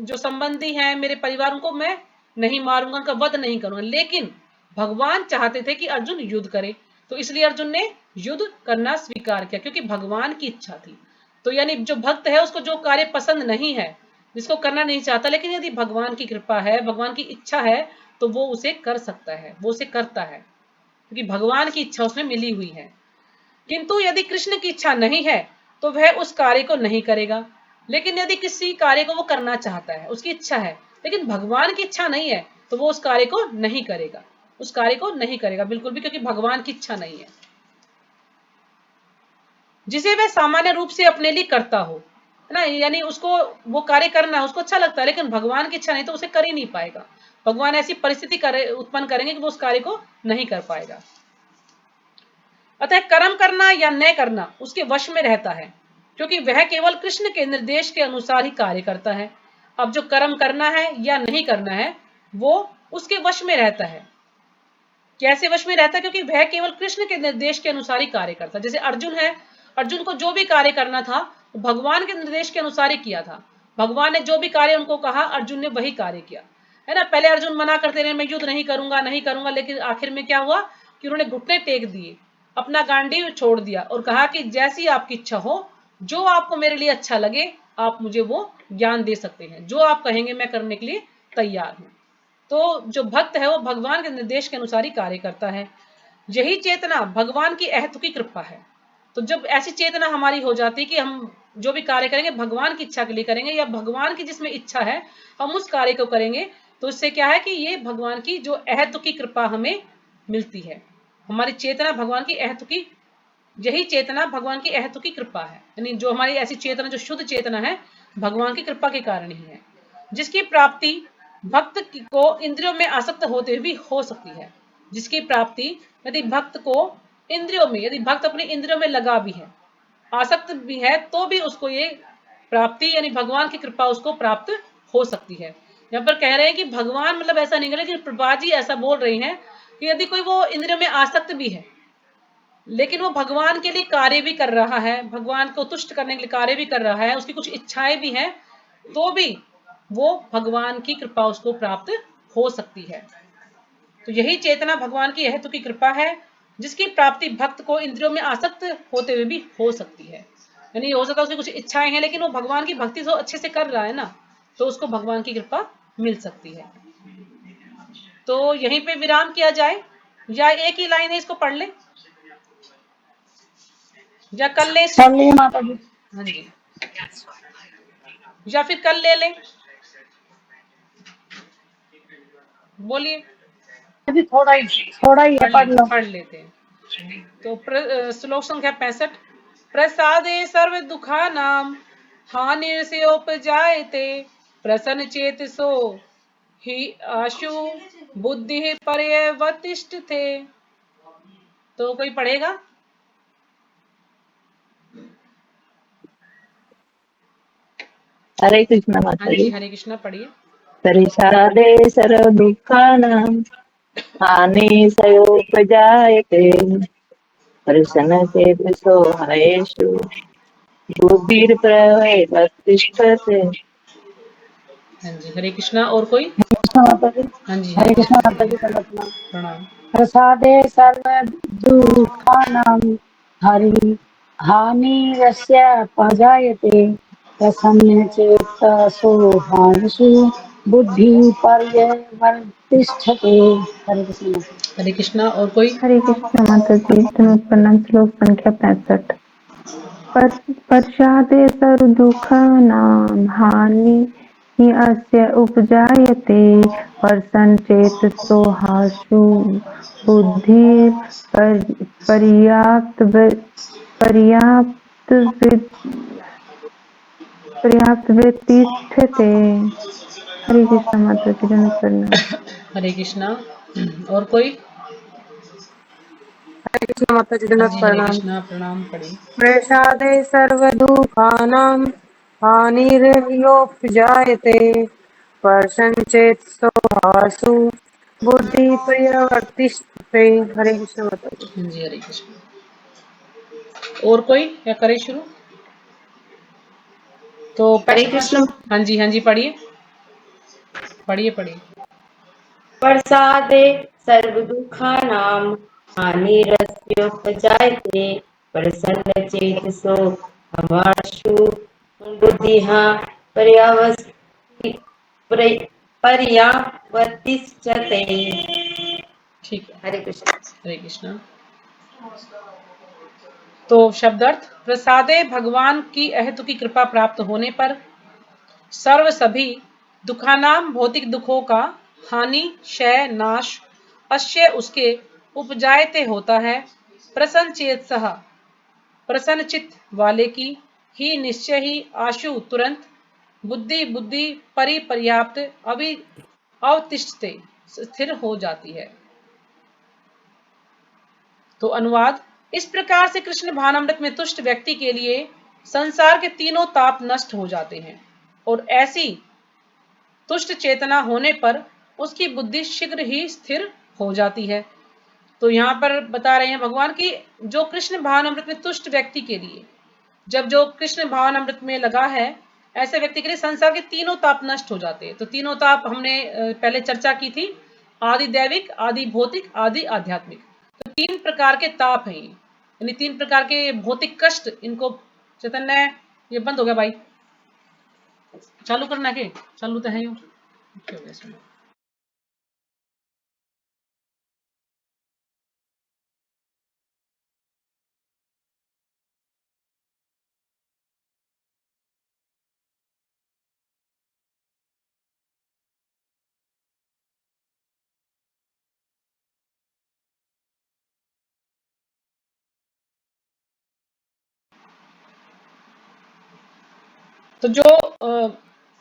जो संबंधी हैं मेरे परिवार को मैं नहीं मारूंगा, उनका वध नहीं करूंगा, लेकिन भगवान चाहते थे कि अर्जुन युद्ध करे, तो इसलिए अर्जुन ने युद्ध करना स्वीकार किया क्योंकि भगवान की इच्छा थी। तो यानी जो भक्त है उसको जो कार्य पसंद नहीं है जिसको करना नहीं चाहता, लेकिन यदि भगवान की कृपा है, भगवान की इच्छा है, तो वो उसे कर सकता है, वो उसे करता है, क्योंकि भगवान की इच्छा उसमें मिली हुई है। किंतु यदि कृष्ण की इच्छा नहीं है तो वह उस कार्य को नहीं करेगा। लेकिन यदि किसी कार्य को वो करना चाहता है, उसकी इच्छा है, लेकिन भगवान की इच्छा नहीं है, तो वो उस कार्य को नहीं करेगा, उस कार्य को नहीं करेगा बिल्कुल भी, क्योंकि भगवान की इच्छा नहीं है। जिसे वह सामान्य रूप से अपने लिए करता हो, है ना, यानी उसको वो कार्य करना है, उसको अच्छा लगता है, लेकिन भगवान की इच्छा नहीं तो उसे कर ही नहीं पाएगा। भगवान ऐसी परिस्थिति उत्पन्न करेंगे कि वो उस कार्य को नहीं कर पाएगा। अतः कर्म करना या न करना उसके वश में रहता है, क्योंकि वह केवल कृष्ण के निर्देश के अनुसार ही कार्य करता है। अब जो कर्म करना है या नहीं करना है वो उसके वश में रहता है। कैसे वश में रहता है? क्योंकि वह केवल कृष्ण के निर्देश के अनुसार ही कार्य करता है। जैसे अर्जुन है, अर्जुन को जो भी कार्य करना था भगवान के निर्देश के अनुसार ही किया था। भगवान ने जो भी कार्य उनको कहा अर्जुन ने वही कार्य किया, है ना। पहले अर्जुन मना करते रहे, मैं युद्ध नहीं करूंगा नहीं करूंगा, लेकिन आखिर में क्या हुआ कि उन्होंने घुटने टेक दिए, अपना गांडीव छोड़ दिया और कहा कि जैसी आपकी इच्छा हो, जो आपको मेरे लिए अच्छा लगे आप मुझे वो ज्ञान दे सकते हैं, जो आप कहेंगे मैं करने के लिए तैयार हूं। तो जो भक्त है वो भगवान के निर्देश के अनुसार ही कार्य करता है। यही चेतना भगवान की अहेतुकी कृपा है। तो जब ऐसी चेतना हमारी हो जाती है कि हम जो भी कार्य करेंगे भगवान की इच्छा के लिए करेंगे, या भगवान की जिसमें इच्छा है हम उस कार्य को करेंगे, तो इससे क्या है कि ये भगवान की जो अहेतुकी कृपा हमें मिलती है। हमारी चेतना भगवान की अहेतुकी, यही चेतना भगवान की अहेतुकी कृपा है। यानी जो हमारी ऐसी चेतना, जो शुद्ध चेतना है, भगवान की कृपा के कारण ही है, जिसकी प्राप्ति भक्त को इंद्रियों में आसक्त होते हुए भी हो सकती है। जिसकी प्राप्ति यदि भक्त को इंद्रियों में, यदि भक्त अपनी इंद्रियों में लगा भी है, आसक्त भी है, तो भी उसको ये प्राप्ति यानी भगवान की कृपा उसको प्राप्त हो सकती है। यहाँ पर कह रहे हैं कि भगवान मतलब ऐसा नहीं करे कि प्रभा जी ऐसा बोल रही हैं कि यदि कोई वो इंद्रियों में आसक्त भी है लेकिन वो भगवान के लिए कार्य भी कर रहा है, भगवान को तुष्ट करने के लिए कार्य भी कर रहा है, उसकी कुछ इच्छाएं भी हैं, तो भी वो भगवान की कृपा उसको प्राप्त हो सकती है। तो यही चेतना भगवान की हेतु की कृपा है, जिसकी प्राप्ति भक्त को इंद्रियों में आसक्त होते हुए भी हो सकती है। यानी हो सकता है उसकी कुछ इच्छाएं हैं लेकिन वो भगवान की भक्ति तो अच्छे से कर रहा है ना, तो उसको भगवान की कृपा मिल सकती है। तो यहीं पे विराम किया जाए, या एक ही लाइन है इसको पढ़ ले, या कल ले इसको? कर लिए माता जी। हाँ जी, या फिर कल ले लें, बोलिए। अभी थोड़ा ही है, पढ़ लो। पढ़ लेते हैं। तो श्लोक संख्या 65। प्रसादे सर्व दुखा नाम हानिर्स्योपजायते प्रसन्न चेतसो हि आशु बुद्धि पर्यवतिष्ठते। तो कोई पढ़ेगा? हरे कृष्ण माता हाँ जी। जी, हरे कृष्णा पढ़िए। परिषादे सर्व दुःखानां हानिसयोपजायते प्रसन्न चेतसो हयेषु बुद्धिर्प्रवतिष्ठते। हाँ जी, हरे कृष्णा। और कोई? कृष्ण माता जी। हाँ जी, हरे कृष्ण माता जी, प्रणाम। प्रणाम। प्रसादे सर्व दुःखानां हरि हानिरस्य पजायते प्रसन्न चेतसो हानिषु बुद्धि पर्यवर्तिष्ठते। हरे कृष्ण माता जी। हरे कृष्णा। और कोई? हरे कृष्ण माता जी। धनुष प्रणाम। श्लोक संख्या 65। प्रसादे सर्व दुःखानां हानि अस्य उपजायते प्रसन्न चेतसो हासु बुद्धिर् पर्याप्तवतिष्ठते। हरे कृष्ण माता जी। धनुष प्रणाम। हरे कृष्णा। और कोई? हरे कृष्ण माता जी, हाँ दंडवत जी, हरे प्रणाम। कृष्णा। प्रणाम पढ़िए। प्रसादे सर्वदुःखानां हानिर्योपजायते प्रसन्नचेतसो हासु बुद्धिपर्यवर्तिष्ठते। हरे कृष्ण माता जी। हाँ जी, हरे कृष्ण। और कोई, या करे शुरू? तो हरे कृष्ण। हाँ जी, हाँ जी, पढ़िए पढ़िए पढ़िए। प्रसादे सर्वदुःखानां हानिरस्योपजायते प्रसन्नचेतसो हवासु बुद्धिः पर्यावर्तिष्यते। ठीक है, हरे कृष्ण। हरे कृष्णा। तो शब्दार्थ, प्रसादे भगवान की अहेतु की कृपा प्राप्त होने पर सर्व सभी दुखानाम भौतिक दुखों का हानि क्षय नाश अश्य उसके उपजायते होता है। प्रसन्न चेत सह प्रसन्न चित्त वाले की ही निश्चय ही आशु तुरंत बुद्धि बुद्धि परिपर्याप्त अवतिष्ठते स्थिर हो जाती है। तो अनुवाद, इस प्रकार से कृष्ण भानामृत में तुष्ट व्यक्ति के लिए संसार के तीनों ताप नष्ट हो जाते हैं और ऐसी तुष्ट चेतना होने पर उसकी बुद्धि शीघ्र ही स्थिर हो जाती है। तो यहाँ पर बता रहे हैं भगवान की जो कृष्ण भावनामृत में तुष्ट व्यक्ति के लिए, जब जो कृष्ण भावनामृत में लगा है ऐसे व्यक्ति के लिए संसार के तीनों ताप नष्ट हो जाते हैं। तो तीनों ताप हमने पहले चर्चा की थी, आदि दैविक, आदि भौतिक, आदि आध्यात्मिक। तो तीन प्रकार के ताप हैं, यानी तीन प्रकार के भौतिक कष्ट। इनको चैतन्य, ये बंद हो गया भाई, चालू करना के चालू तो है यूं। क्या हो गया इसमें? तो जो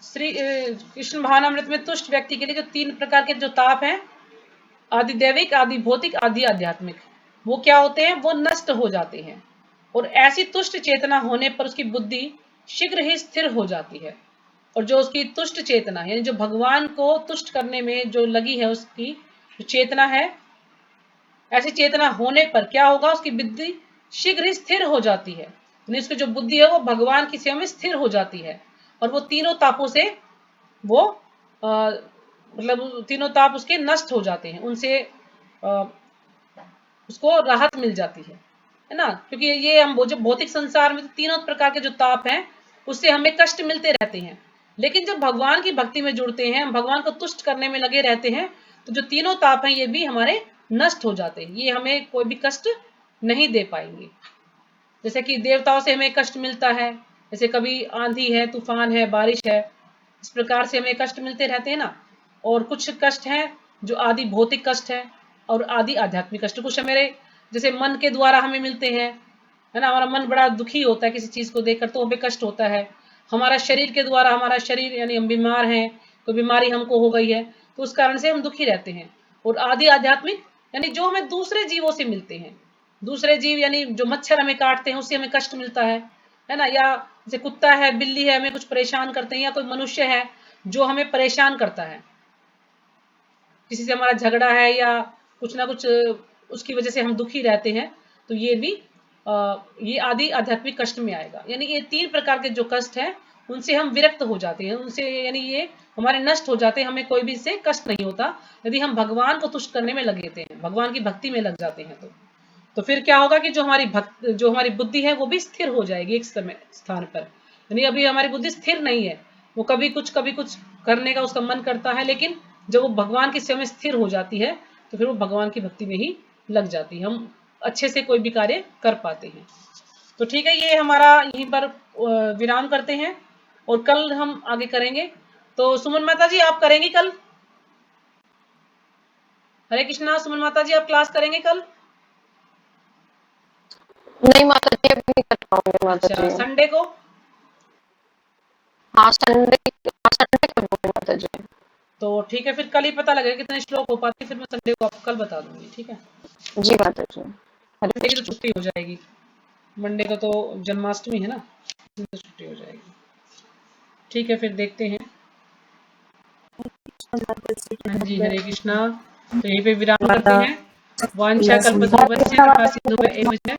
श्री कृष्ण भावनामृत में तुष्ट व्यक्ति के लिए जो तीन प्रकार के जो ताप हैं, आदि दैविक, आदि भौतिक, आदि आध्यात्मिक, वो क्या होते हैं? वो नष्ट हो जाते हैं और ऐसी तुष्ट चेतना होने पर उसकी बुद्धि शीघ्र ही स्थिर हो जाती है। और जो उसकी तुष्ट चेतना यानी जो भगवान को तुष्ट करने में जो लगी है उसकी जो चेतना है, ऐसी चेतना होने पर क्या होगा? उसकी बुद्धि शीघ्र ही स्थिर हो जाती है, यानी उसकी जो बुद्धि है वो भगवान की सेवा में स्थिर हो जाती है और वो तीनों तापों से वो मतलब तीनों ताप उसके नष्ट हो जाते हैं, उनसे उसको राहत मिल जाती है ना। क्योंकि ये हम जो भौतिक संसार में तीनों प्रकार के जो ताप हैं उससे हमें कष्ट मिलते रहते हैं, लेकिन जब भगवान की भक्ति में जुड़ते हैं, हम भगवान को तुष्ट करने में लगे रहते हैं, तो जो तीनों ताप हैं ये भी हमारे नष्ट हो जाते हैं, ये हमें कोई भी कष्ट नहीं दे पाएंगे। जैसे कि देवताओं से हमें कष्ट मिलता है, जैसे कभी आंधी है, तूफान है, बारिश है, इस प्रकार से हमें कष्ट मिलते रहते हैं ना। और कुछ कष्ट हैं जो आदि भौतिक कष्ट है और आदि आध्यात्मिक कष्ट। कुछ हमारे जैसे मन के द्वारा हमें मिलते हैं, है ना, हमारा मन बड़ा दुखी होता है किसी चीज को देखकर, तो हमें कष्ट होता है। हमारा शरीर के द्वारा, हमारा शरीर यानी हम बीमार हैं, कोई बीमारी हमको हो गई है, तो उस कारण से हम दुखी रहते हैं। और आदि आध्यात्मिक यानी जो हमें दूसरे जीवों से मिलते हैं, दूसरे जीव यानी जो मच्छर हमें काटते हैं उससे हमें कष्ट मिलता है ना, या जैसे कुत्ता है, बिल्ली है, हमें कुछ परेशान करते हैं, या कोई मनुष्य है जो हमें परेशान करता है, किसी से हमारा झगड़ा है या कुछ ना कुछ उसकी वजह से हम दुखी रहते हैं, तो ये भी ये आदि आध्यात्मिक कष्ट में आएगा। यानी ये तीन प्रकार के जो कष्ट हैं उनसे हम विरक्त हो जाते हैं, उनसे यानी ये हमारे नष्ट हो जाते हैं, हमें कोई भी इससे कष्ट नहीं होता यदि हम भगवान को तुष्ट करने में लगे हैं, भगवान की भक्ति में लग जाते हैं। तो फिर क्या होगा कि जो हमारी बुद्धि है वो भी स्थिर हो जाएगी एक समय स्थान पर। यानी अभी हमारी बुद्धि स्थिर नहीं है, वो कभी कुछ करने का उसका मन करता है, लेकिन जब वो भगवान की सेवा में स्थिर हो जाती है तो फिर वो भगवान की भक्ति में ही लग जाती है, हम अच्छे से कोई भी कार्य कर पाते हैं। तो ठीक है, ये हमारा यहीं पर विराम करते हैं और कल हम आगे करेंगे। तो सुमन माता जी आप करेंगी कल? हरे कृष्णा। सुमन माता जी आप क्लास करेंगे कल? नहीं माता जी, अभी नहीं कर पाऊंगी माता अच्छा, जी। संडे को? हाँ संडे कर दूंगी माता जी। तो ठीक है, फिर कल ही पता लगेगा कितने श्लोक हो पाते, फिर मैं संडे को आपको कल बता दूंगी। ठीक है, जी माता जी। हरे मंडे की तो कृष्ण। छुट्टी हो जाएगी, मंडे को तो जन्माष्टमी है ना, तो छुट्टी हो जाएगी। ठीक है, फिर देखते हैं। हाँ जी, हरे कृष्णा। तो यहीं पे विराम करते हैं। वांछा कल्पतरुभ्यश्च कृपा सिंधुभ्य एव च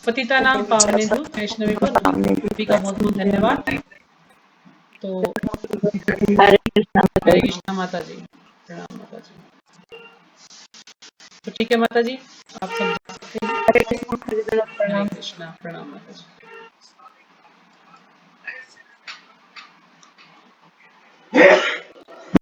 पतितानां पावनेभ्यो वैष्णवेभ्यो नमः। सभी का बहुत बहुत धन्यवाद। तो हरे कृष्णा माता हरे जी। कृष्णा माता जी, प्रणाम माता जी। तो ठीक है माता जी, आप सब जा सकते हैं। हरे कृष्णा, हरे कृष्णा, हरे प्रणाम। कृष्णा, प्रणाम माता जी।